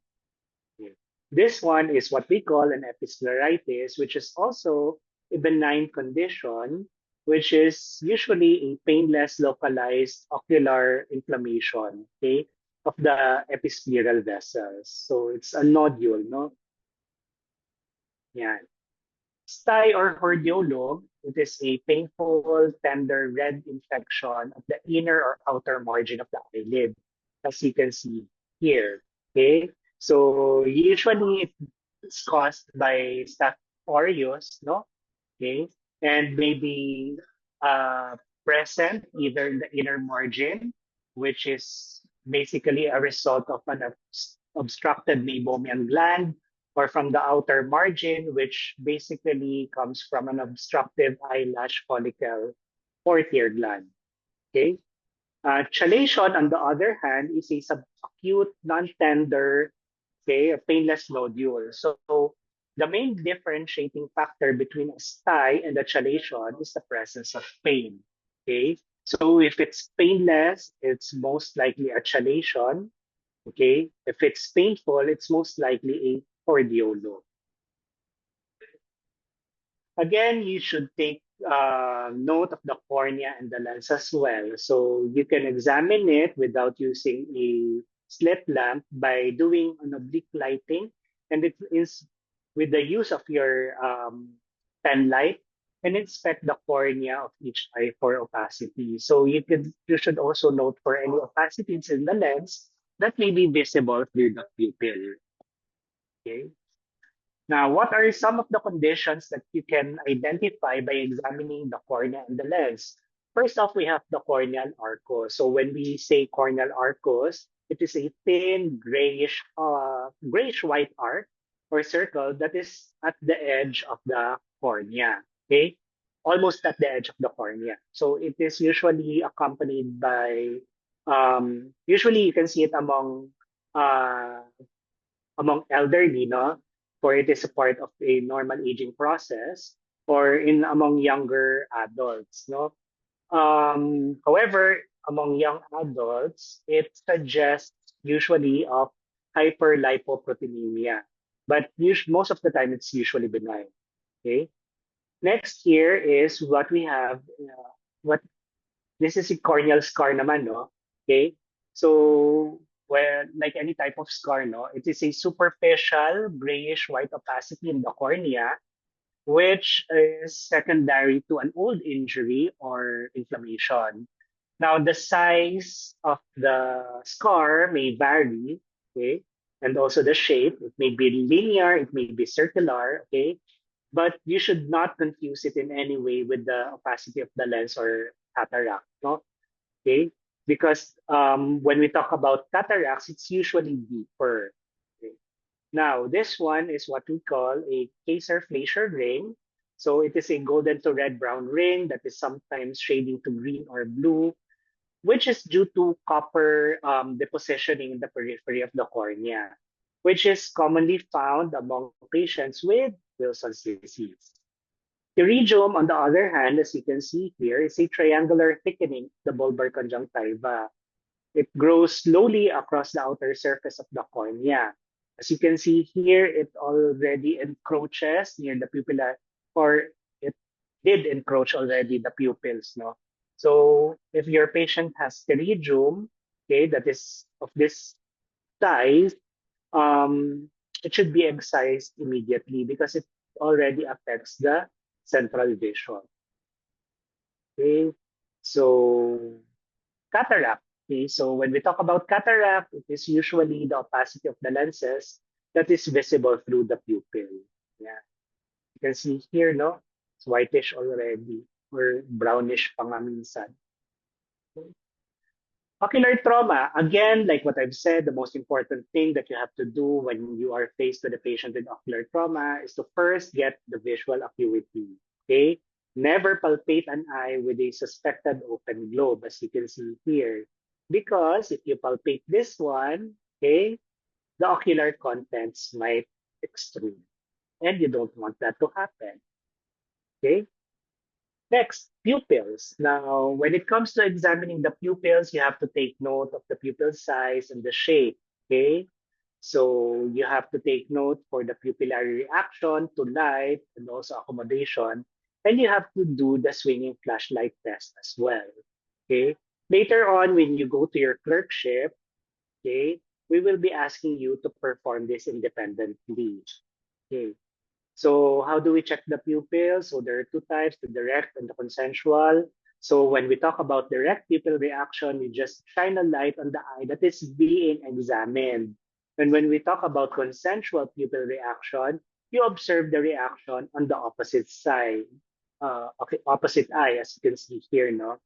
Okay. This one is what we call an episcleritis, which is also a benign condition, which is usually a painless localized ocular inflammation, okay, of the episcleral vessels. So it's a nodule, no? Yeah. Sty or hordeolum, it is a painful, tender red infection of the inner or outer margin of the eyelid, as you can see here. Okay, so usually it's caused by Staph aureus, no? Okay, and maybe uh, present either in the inner margin, which is basically a result of an obstructed meibomian gland, or from the outer margin, which basically comes from an obstructive eyelash follicle or tear gland. Okay. Chelation, on the other hand, is a subacute, non-tender, okay, a painless nodule. So the main differentiating factor between a sty and a chelation is the presence of pain. Okay. So if it's painless, it's most likely a chelation. Okay? If it's painful, it's most likely a cordiolo. Again, you should take note of the cornea and the lens as well. So you can examine it without using a slit lamp by doing an oblique lighting, and it is with the use of your pen light, and inspect the cornea of each eye for opacity. So you should also note for any opacities in the lens that may be visible through the pupil. Okay. Now, what are some of the conditions that you can identify by examining the cornea and the lens? First off, we have the corneal arcos. So when we say corneal arcos, it is a thin grayish white arc or circle that is at the edge of the cornea. Okay, almost at the edge of the cornea. So it is usually accompanied by, usually you can see it uh, among elderly, no? For it is a part of a normal aging process, or in among younger adults, no? However, among young adults, it suggests usually of hyperlipoproteinemia, but most of the time it's usually benign. Okay. Next here is what we have. What this is a corneal scar naman, no? Okay? So, well, like any type of scar, no? It is a superficial grayish white opacity in the cornea, which is secondary to an old injury or inflammation. Now, the size of the scar may vary, okay? And also the shape. It may be linear, it may be circular, okay? But you should not confuse it in any way with the opacity of the lens or cataract, no? Okay? Because when we talk about cataracts, it's usually deeper. Okay? Now, this one is what we call a Kayser-Fleischer ring. So it is a golden to red-brown ring that is sometimes shading to green or blue, which is due to copper depositioning in the periphery of the cornea, which is commonly found among patients with Wilson's disease. Iridium, on the other hand, as you can see here, is a triangular thickening of the bulbar conjunctiva. It grows slowly across the outer surface of the cornea. As you can see here, it already encroaches near the pupilla, or it did encroach already the pupils, no? So if your patient has pterygium, okay, that is of this size, um, it should be excised immediately because it already affects the central vision. Okay, so cataract. Okay, so when we talk about cataract, it is usually the opacity of the lenses that is visible through the pupil. Yeah, you can see here, no? It's whitish already or brownish pa nga minsan. Okay. Ocular trauma, again, like what I've said, the most important thing that you have to do when you are faced with a patient with ocular trauma is to first get the visual acuity. Okay? Never palpate an eye with a suspected open globe, as you can see here. Because if you palpate this one, okay, the ocular contents might extrude. And you don't want that to happen. Okay? Next, pupils. Now, when it comes to examining the pupils, you have to take note of the pupil size and the shape. Okay? So you have to take note for the pupillary reaction to light and also accommodation. And you have to do the swinging flashlight test as well. Okay? Later on, when you go to your clerkship, okay, we will be asking you to perform this independently. Okay. So how do we check the pupil? So there are two types, the direct and the consensual. So when we talk about direct pupil reaction, we just shine a light on the eye that is being examined. And when we talk about consensual pupil reaction, you observe the reaction on the opposite side, okay, opposite eye, as you can see here, no?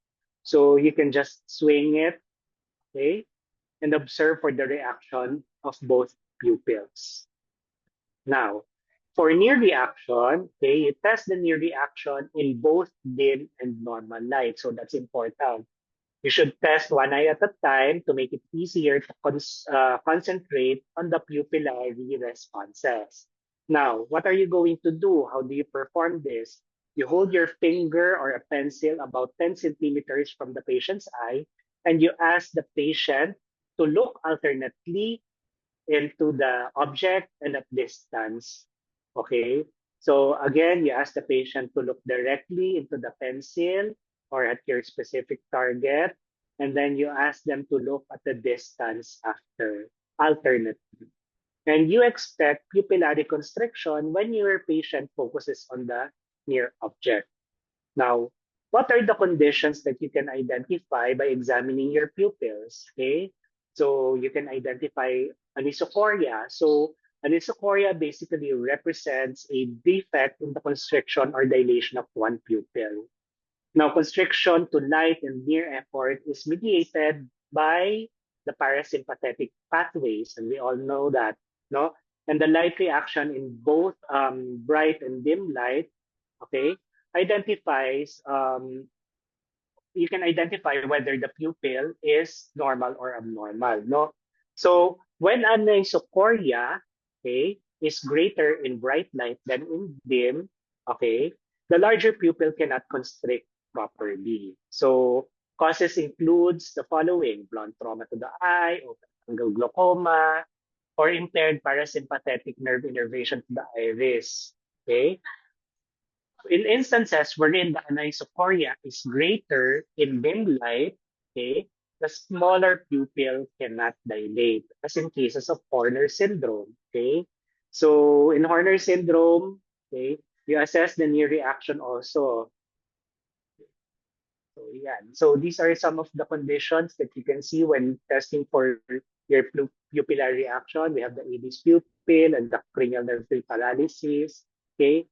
So you can just swing it, okay, and observe for the reaction of both pupils. Now, for near reaction, okay, you test the near reaction in both dim and normal light. So that's important. You should test one eye at a time to make it easier to concentrate on the pupillary responses. Now, what are you going to do? How do you perform this? You hold your finger or a pencil about 10 centimeters from the patient's eye, and you ask the patient to look alternately into the object and at distance. Okay. So again, you ask the patient to look directly into the pencil or at your specific target, and then you ask them to look at the distance after alternately. And you expect pupillary constriction when your patient focuses on the near object. Now, what are the conditions that you can identify by examining your pupils? Okay, so you can identify anisocoria. So anisocoria basically represents a defect in the constriction or dilation of one pupil. Now, constriction to light and near effort is mediated by the parasympathetic pathways, and we all know that, no? And the light reaction in both bright and dim light, okay, identifies you can identify whether the pupil is normal or abnormal, no? So when anisocoria, okay, is greater in bright light than in dim, okay, the larger pupil cannot constrict properly. So causes includes the following: blunt trauma to the eye, open angle glaucoma, or impaired parasympathetic nerve innervation to the iris. Okay, in instances wherein the anisocoria is greater in dim light, okay, the smaller pupil cannot dilate, as in cases of Horner syndrome. Okay, so in Horner syndrome, okay, you assess the near reaction also. So yeah, so these are some of the conditions that you can see when testing for your pupillary reaction. We have the Ades pupil and the cranial nerve paralysis. Okay,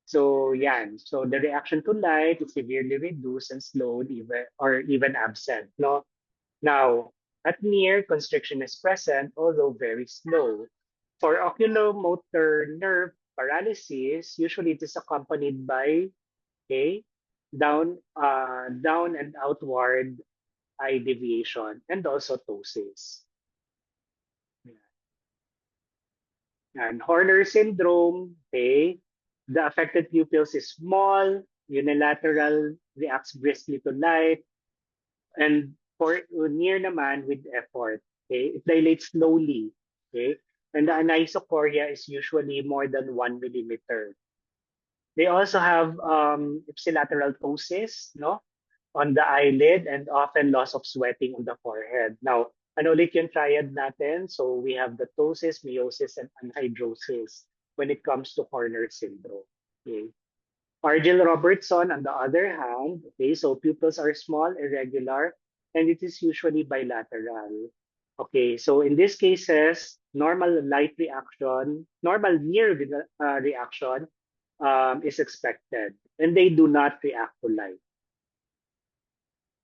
so yeah, so the reaction to light is severely reduced and slowed even absent. No, now at near constriction is present, although very slow. For oculomotor nerve paralysis, usually it is accompanied by a down and outward eye deviation and also ptosis. And Horner syndrome, okay, the affected pupils is small, unilateral, reacts briskly to light, and for near naman with effort, okay, it dilates slowly, okay, and the anisocoria is usually more than 1 millimeter. They also have ipsilateral ptosis, no, on the eyelid and often loss of sweating on the forehead. Now, ano ulit yung triad natin? So we have the ptosis, meiosis, and anhidrosis when it comes to Horner syndrome. Okay. Argyll-Robertson, on the other hand, okay, so pupils are small, irregular, and it is usually bilateral. Okay, so in these cases, normal light reaction, normal near reaction is expected, and they do not react to light.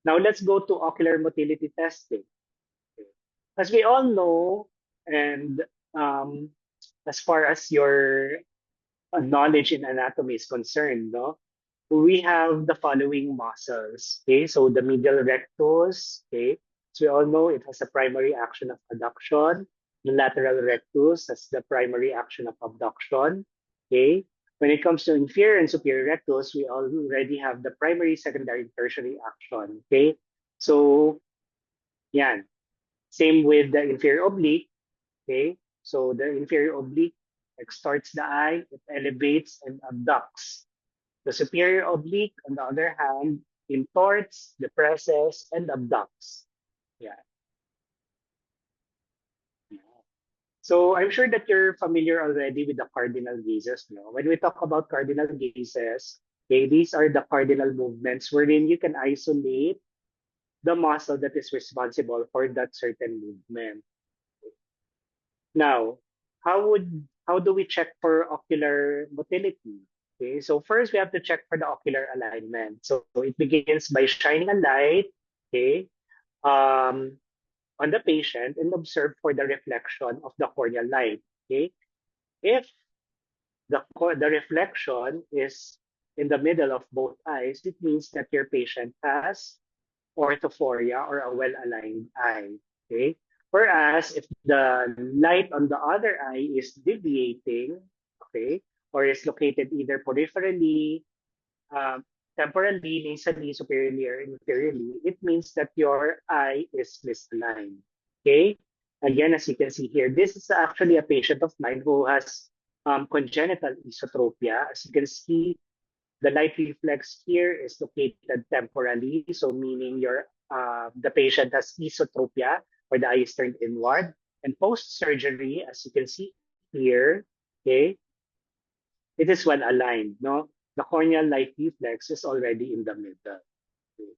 Now let's go to ocular motility testing. As we all know, and as far as your knowledge in anatomy is concerned, no, we have the following muscles. Okay, so the medial rectus. Okay, so we all know it has a primary action of adduction. The lateral rectus has the primary action of abduction. Okay, when it comes to inferior and superior rectus, we already have the primary, secondary, and tertiary action. Okay, so yan. Same with the inferior oblique. Okay, so the inferior oblique extorts the eye, it elevates and abducts. The superior oblique, on the other hand, intorts, depresses, and abducts. Yeah. So I'm sure that you're familiar already with the cardinal gazes. No? When we talk about cardinal gazes, okay, these are the cardinal movements wherein you can isolate the muscle that is responsible for that certain movement. Now, how do we check for ocular motility? Okay, so first we have to check for the ocular alignment. So it begins by shining a light, okay, um, on the patient and observe for the reflection of the corneal light. Okay, if the reflection is in the middle of both eyes, it means that your patient has orthophoria or a well-aligned eye. Okay. Whereas if the light on the other eye is deviating, okay, or is located either peripherally, um, temporally, nasally, superiorly, or inferiorly, it means that your eye is misaligned. Okay. Again, as you can see here, this is actually a patient of mine who has congenital esotropia. As you can see, the light reflex here is located temporally, so meaning the patient has esotropia or the eye is turned inward. And post surgery, as you can see here, okay, it is well aligned. No, the corneal light reflex is already in the middle. Okay.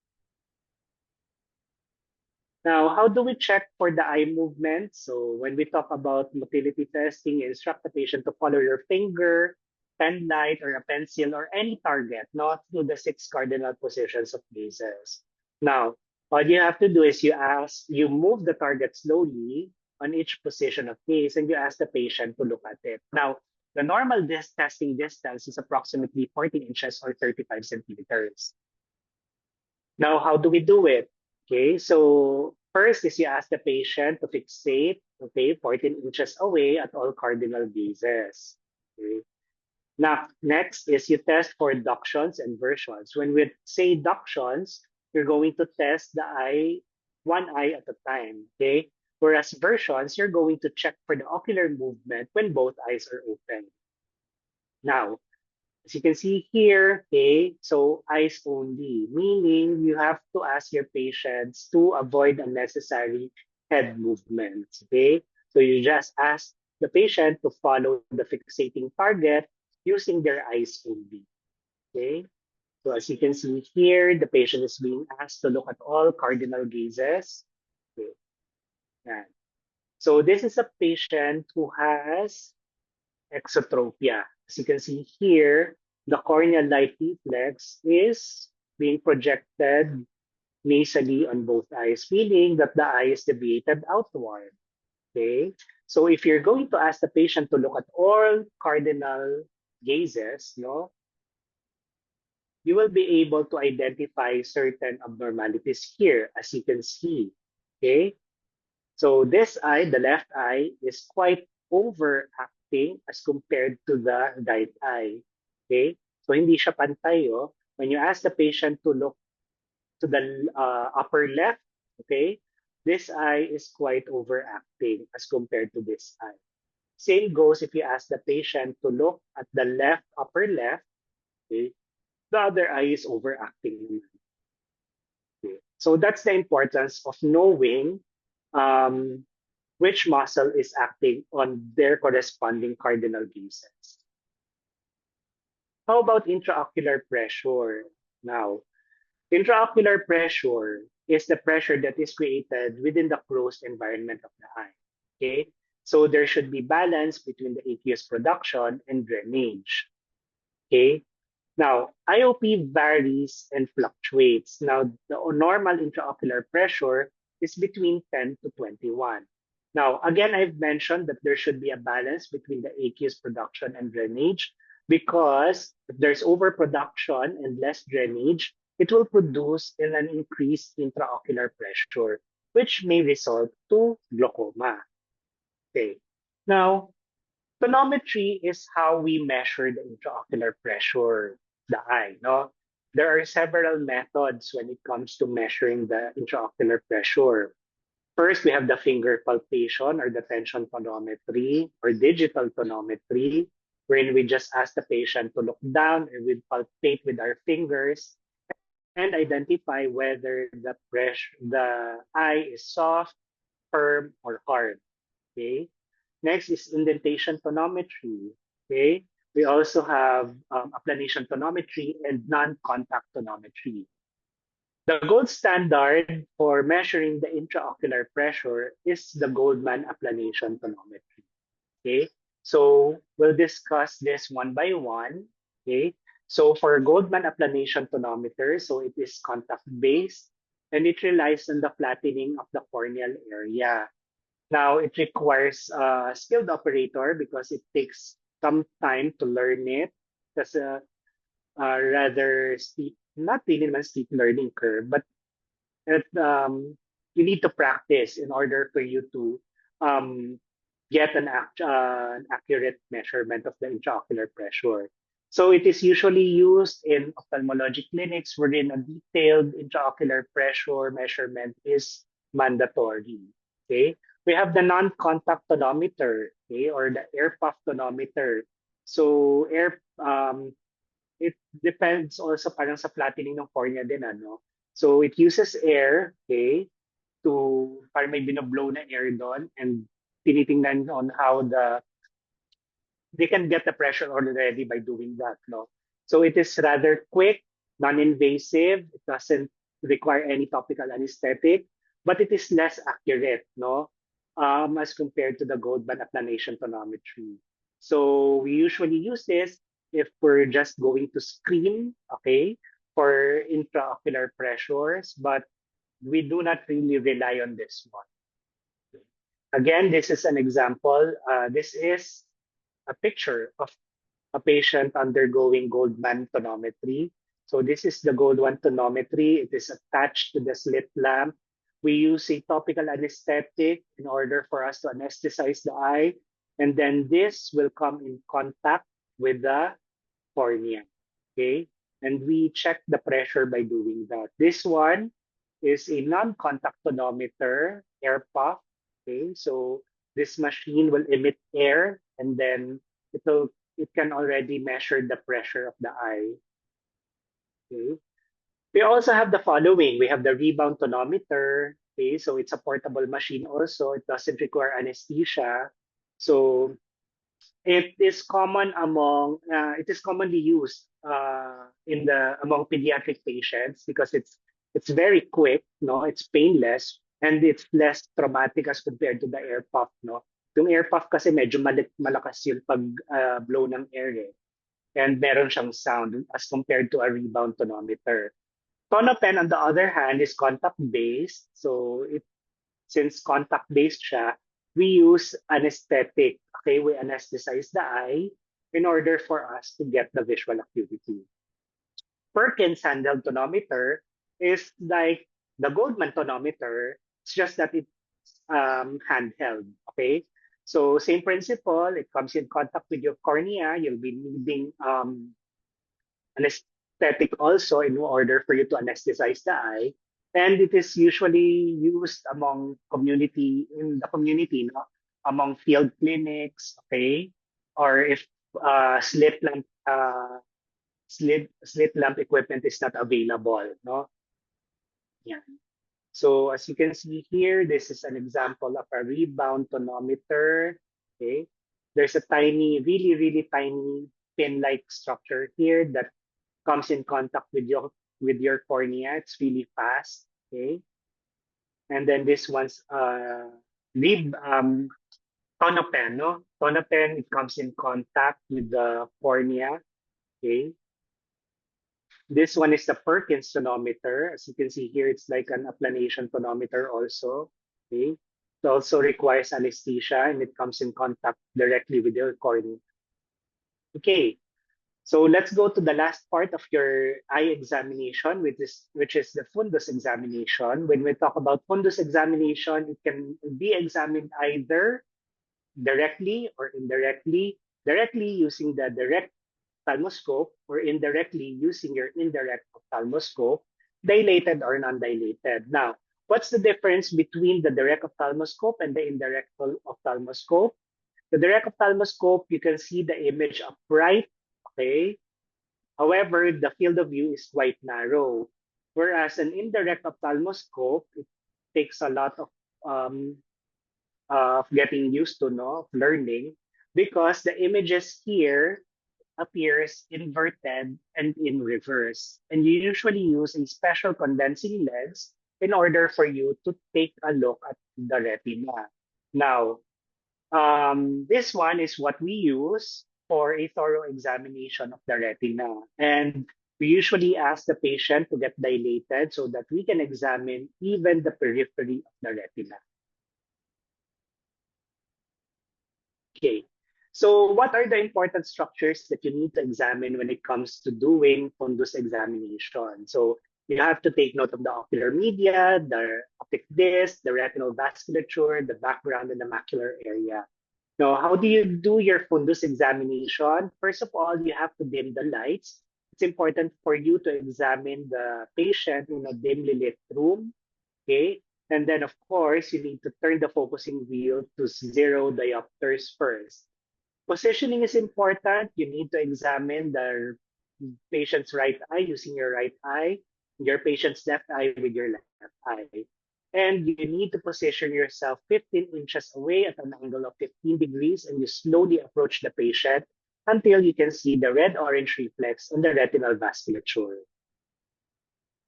Now, how do we check for the eye movement? So when we talk about motility testing, you instruct the patient to follow your finger, pen light, or a pencil, or any target, not through the six cardinal positions of gazes. Now, all you have to do is you move the target slowly on each position of gaze, and you ask the patient to look at it. Now, the normal testing distance is approximately 14 inches or 35 centimeters. Now, how do we do it? Okay, so first is you ask the patient to fixate, okay, 14 inches away at all cardinal gazes. Okay. Now, next is you test for ductions and versions. When we say ductions, you're going to test the eye, one eye at a time, okay? Whereas versions, you're going to check for the ocular movement when both eyes are open. Now, as you can see here, okay, so eyes only, meaning you have to ask your patients to avoid unnecessary head movements, okay? So you just ask the patient to follow the fixating target using their eyes only, okay? So as you can see here, the patient is being asked to look at all cardinal gazes. Okay, yan. So this is a patient who has exotropia. As you can see here, the corneal light reflex is being projected nasally on both eyes, meaning that the eye is deviated outward. Okay? So if you're going to ask the patient to look at all cardinal gazes, no, you will be able to identify certain abnormalities here, as you can see. Okay? So this eye, the left eye, is quite overacting as compared to the right eye. Okay? So hindi siya pantay. Oh. When you ask the patient to look to the upper left, okay, this eye is quite overacting as compared to this eye. Same goes if you ask the patient to look at the left upper left, okay, the other eye is overacting. Okay. So that's the importance of knowing um, which muscle is acting on their corresponding cardinal gazes. How about intraocular pressure? Now, intraocular pressure is the pressure that is created within the closed environment of the eye. Okay? So there should be balance between the aqueous production and drainage. Okay? Now, IOP varies and fluctuates. Now, the normal intraocular pressure is between 10 to 21. Now, again, I've mentioned that there should be a balance between the aqueous production and drainage because if there's overproduction and less drainage, it will produce an increased intraocular pressure, which may result to glaucoma. Okay. Now, tonometry is how we measure the intraocular pressure, the eye. No, there are several methods when it comes to measuring the intraocular pressure. First, we have the finger palpation or the tension tonometry or digital tonometry, wherein we just ask the patient to look down and we palpate with our fingers and identify whether the eye is soft, firm, or hard. Okay. Next is indentation tonometry. Okay. We also have applanation tonometry and non-contact tonometry. The gold standard for measuring the intraocular pressure is the Goldman applanation tonometry. Okay. So we'll discuss this one by one. Okay. So for Goldman applanation tonometer, so it is contact based and it relies on the flattening of the corneal area. Now, it requires a skilled operator because it takes some time to learn it. That's a rather steep, not really naman steep learning curve, but you need to practice in order for you to um, get an accurate measurement of the intraocular pressure. So it is usually used in ophthalmology clinics wherein a detailed intraocular pressure measurement is mandatory. Okay, we have the non-contact tonometer, okay, or the air puff tonometer. So it depends also parang sa flattening ng cornea din ano. So it uses air, okay, to parang may binoblow na air doon and tinitingnan on how they can get the pressure already by doing that, no? So it is rather quick, non-invasive. It doesn't require any topical anesthetic, but it is less accurate, no? As compared to the Goldman applanation tonometry. So we usually use this if we're just going to screen, okay, for intraocular pressures, but we do not really rely on this one. Again, this is an example. This is a picture of a patient undergoing Goldman tonometry. So this is the Goldman tonometry. It is attached to the slit lamp. We use a topical anesthetic in order for us to anesthetize the eye. And then this will come in contact with the cornea. Okay. And we check the pressure by doing that. This one is a non-contact tonometer, air puff. Okay. So this machine will emit air and then it can already measure the pressure of the eye. Okay. We also have the following. We have the rebound tonometer. Okay, so it's a portable machine also. It doesn't require anesthesia. So it is commonly used in the among pediatric patients because it's very quick, no, it's painless and it's less traumatic as compared to the air puff, no. Yung air puff kasi medyo malakas yung pag blow ng air eh. And meron siyang sound as compared to a rebound tonometer. Tonopen, on the other hand, is contact-based. So since contact-based siya, we use anesthetic. Okay, we anesthetize the eye in order for us to get the visual acuity. Perkins handheld tonometer is like the Goldman tonometer. It's just that it's handheld. Okay, so same principle. It comes in contact with your cornea. You'll be needing anesthetic also in order for you to anesthetize the eye. And it is usually used among community in the community, no? Among field clinics, okay, or if slit lamp equipment is not available, no. Yeah. So as you can see here, this is an example of a rebound tonometer. Okay, there's a tiny, really, really tiny pin-like structure here that comes in contact with your cornea. It's really fast. Okay, and then this one's lib tonopen. No, tonopen. It comes in contact with the cornea. Okay, this one is the Perkins tonometer. As you can see here, it's like an applanation tonometer also. Okay, it also requires anesthesia and it comes in contact directly with your cornea. Okay, so let's go to the last part of your eye examination, which is the fundus examination. When we talk about fundus examination, it can be examined either directly or indirectly. Directly using the direct ophthalmoscope or indirectly using your indirect ophthalmoscope, dilated or non-dilated. Now, what's the difference between the direct ophthalmoscope and the indirect ophthalmoscope? The direct ophthalmoscope, you can see the image upright, okay? However, the field of view is quite narrow. Whereas an indirect ophthalmoscope, it takes a lot of getting used to, no, of learning, because the images here appears inverted and in reverse. And you usually use a special condensing lens in order for you to take a look at the retina. Now, this one is what we use for a thorough examination of the retina. And we usually ask the patient to get dilated so that we can examine even the periphery of the retina. Okay. So what are the important structures that you need to examine when it comes to doing fundus examination? So you have to take note of the ocular media, the optic disc, the retinal vasculature, the background, and the macular area. Now, how do you do your fundus examination? First of all, you have to dim the lights. It's important for you to examine the patient in a dimly lit room. Okay. And then, of course, you need to turn the focusing wheel to 0 diopters first. Positioning is important. You need to examine the patient's right eye using your right eye, your patient's left eye with your left eye. And you need to position yourself 15 inches away at an angle of 15 degrees, and you slowly approach the patient until you can see the red-orange reflex on the retinal vasculature.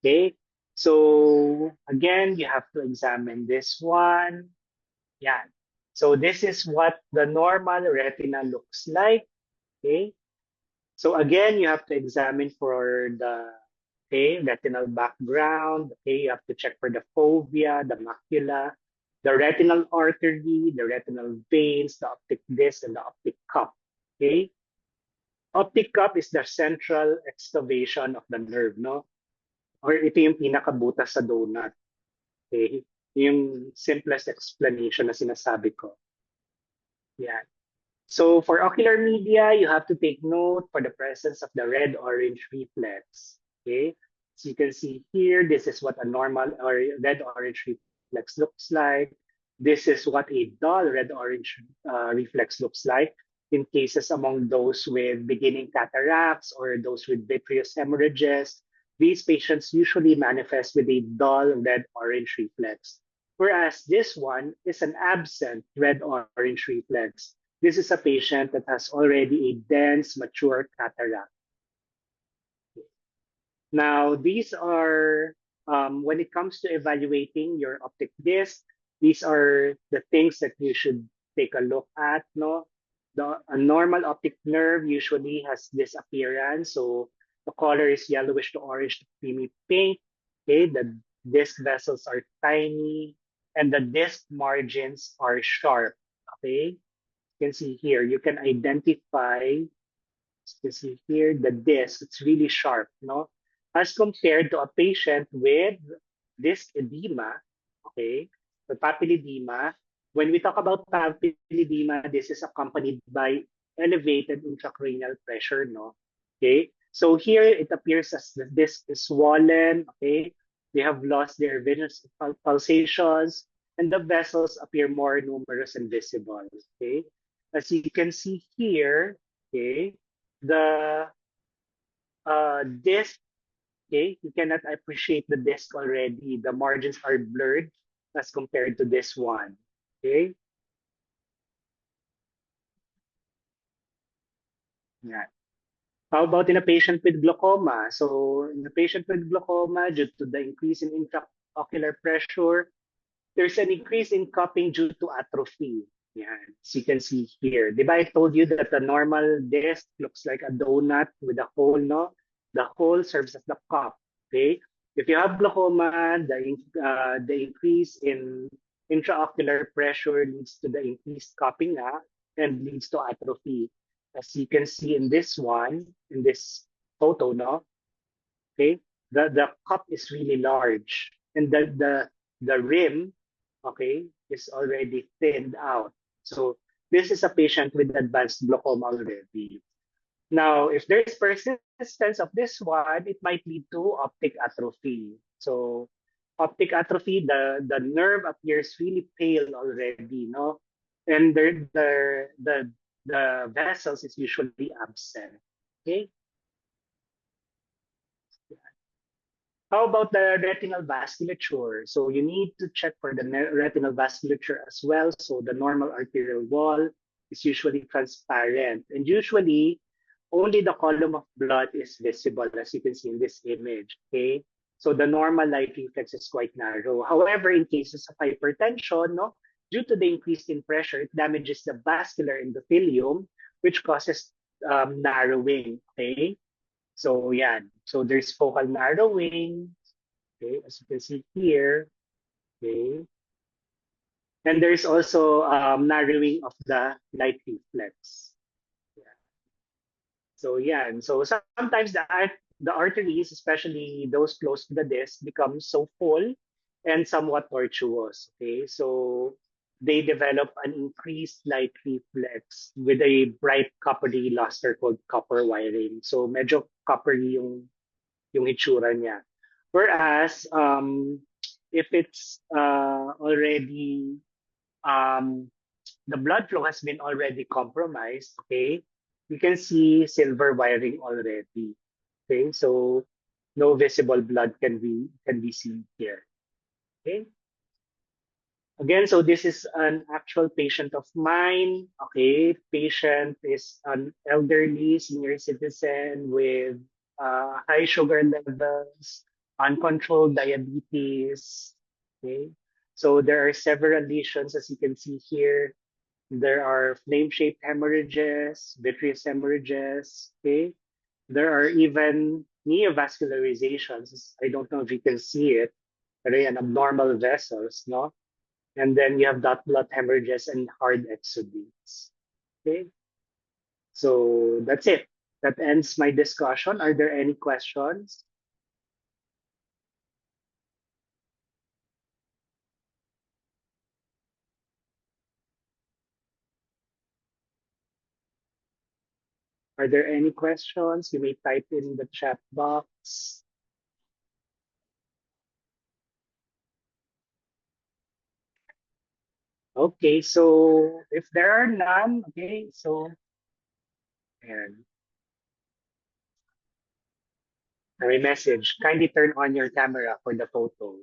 Okay, so again, you have to examine this one. Yeah. So this is what the normal retina looks like. Okay. So again, you have to examine for the retinal background. Okay, you have to check for the fovea, the macula, the retinal artery, the retinal veins, the optic disc, and the optic cup. Okay. Optic cup is the central excavation of the nerve, no? Or ito yung pinakabutas sa donut. Okay? Yung simplest explanation na sinasabi ko. Yeah. So for ocular media, you have to take note for the presence of the red-orange reflex. Okay, so you can see here, this is what a normal or red-orange reflex looks like. This is what a dull red-orange reflex looks like in cases among those with beginning cataracts or those with vitreous hemorrhages. These patients usually manifest with a dull red-orange reflex, whereas this one is an absent red-orange reflex. This is a patient that has already a dense, mature cataract. Now, these are, when it comes to evaluating your optic disc, these are the things that you should take a look at. No, a normal optic nerve usually has this appearance. So the color is yellowish to orange to creamy pink. Okay, the disc vessels are tiny, and the disc margins are sharp. Okay, you can see here, you can identify, you see here, the disc, it's really sharp, no? As compared to a patient with disc edema, okay, the papilledema. When we talk about papilledema, this is accompanied by elevated intracranial pressure, no? Okay, so here it appears as the disc is swollen, okay? They have lost their venous pulsations, and the vessels appear more numerous and visible, okay? As you can see here, okay, the disc, okay, you cannot appreciate the disc already. The margins are blurred as compared to this one, okay? Yeah. How about in a patient with glaucoma? So in a patient with glaucoma, due to the increase in intraocular pressure, there's an increase in cupping due to atrophy. Yeah, as you can see here. Di ba I told you that the normal disc looks like a donut with a hole, no? The hole serves as the cup, okay? If you have glaucoma, the increase in intraocular pressure leads to the increased cupping and leads to atrophy. As you can see in this one, in this photo, no? Okay, the cup is really large, and the rim, okay, is already thinned out. So this is a patient with advanced glaucoma already. Now, if there is persistence of this one, it might lead to optic atrophy. So optic atrophy, the nerve appears really pale already, no? And the vessels is usually absent. Okay. How about the retinal vasculature? So you need to check for the retinal vasculature as well. So the normal arterial wall is usually transparent, and usually only the column of blood is visible, as you can see in this image. Okay, so the normal light reflex is quite narrow. However, in cases of hypertension, no, due to the increase in pressure, it damages the vascular endothelium, which causes narrowing. Okay, so yeah, so there's focal narrowing, okay, as you can see here, okay. And there's also narrowing of the light reflex. Yeah. So yeah, and so sometimes the arteries, especially those close to the disc, become so full and somewhat tortuous. Okay, so they develop an increased light reflex with a bright coppery luster called copper wiring. So medyo coppery yung itsura niya. Whereas, if it's already um, the blood flow has been already compromised, okay, you can see silver wiring already. Okay, so no visible blood can be seen here. Okay. Again, so this is an actual patient of mine. Okay, patient is an elderly senior citizen with high sugar levels, uncontrolled diabetes. Okay, so there are several lesions as you can see here. There are flame-shaped hemorrhages, vitreous hemorrhages. Okay, there are even neovascularizations. I don't know if you can see it. Pero yan, abnormal vessels, no? And then you have dot blood hemorrhages and hard exudates. Okay, so that's it. That ends my discussion. Are there any questions? Are there any questions? You may type in the chat box. Okay, so if there are none, okay, so and my message, kindly turn on your camera for the photo.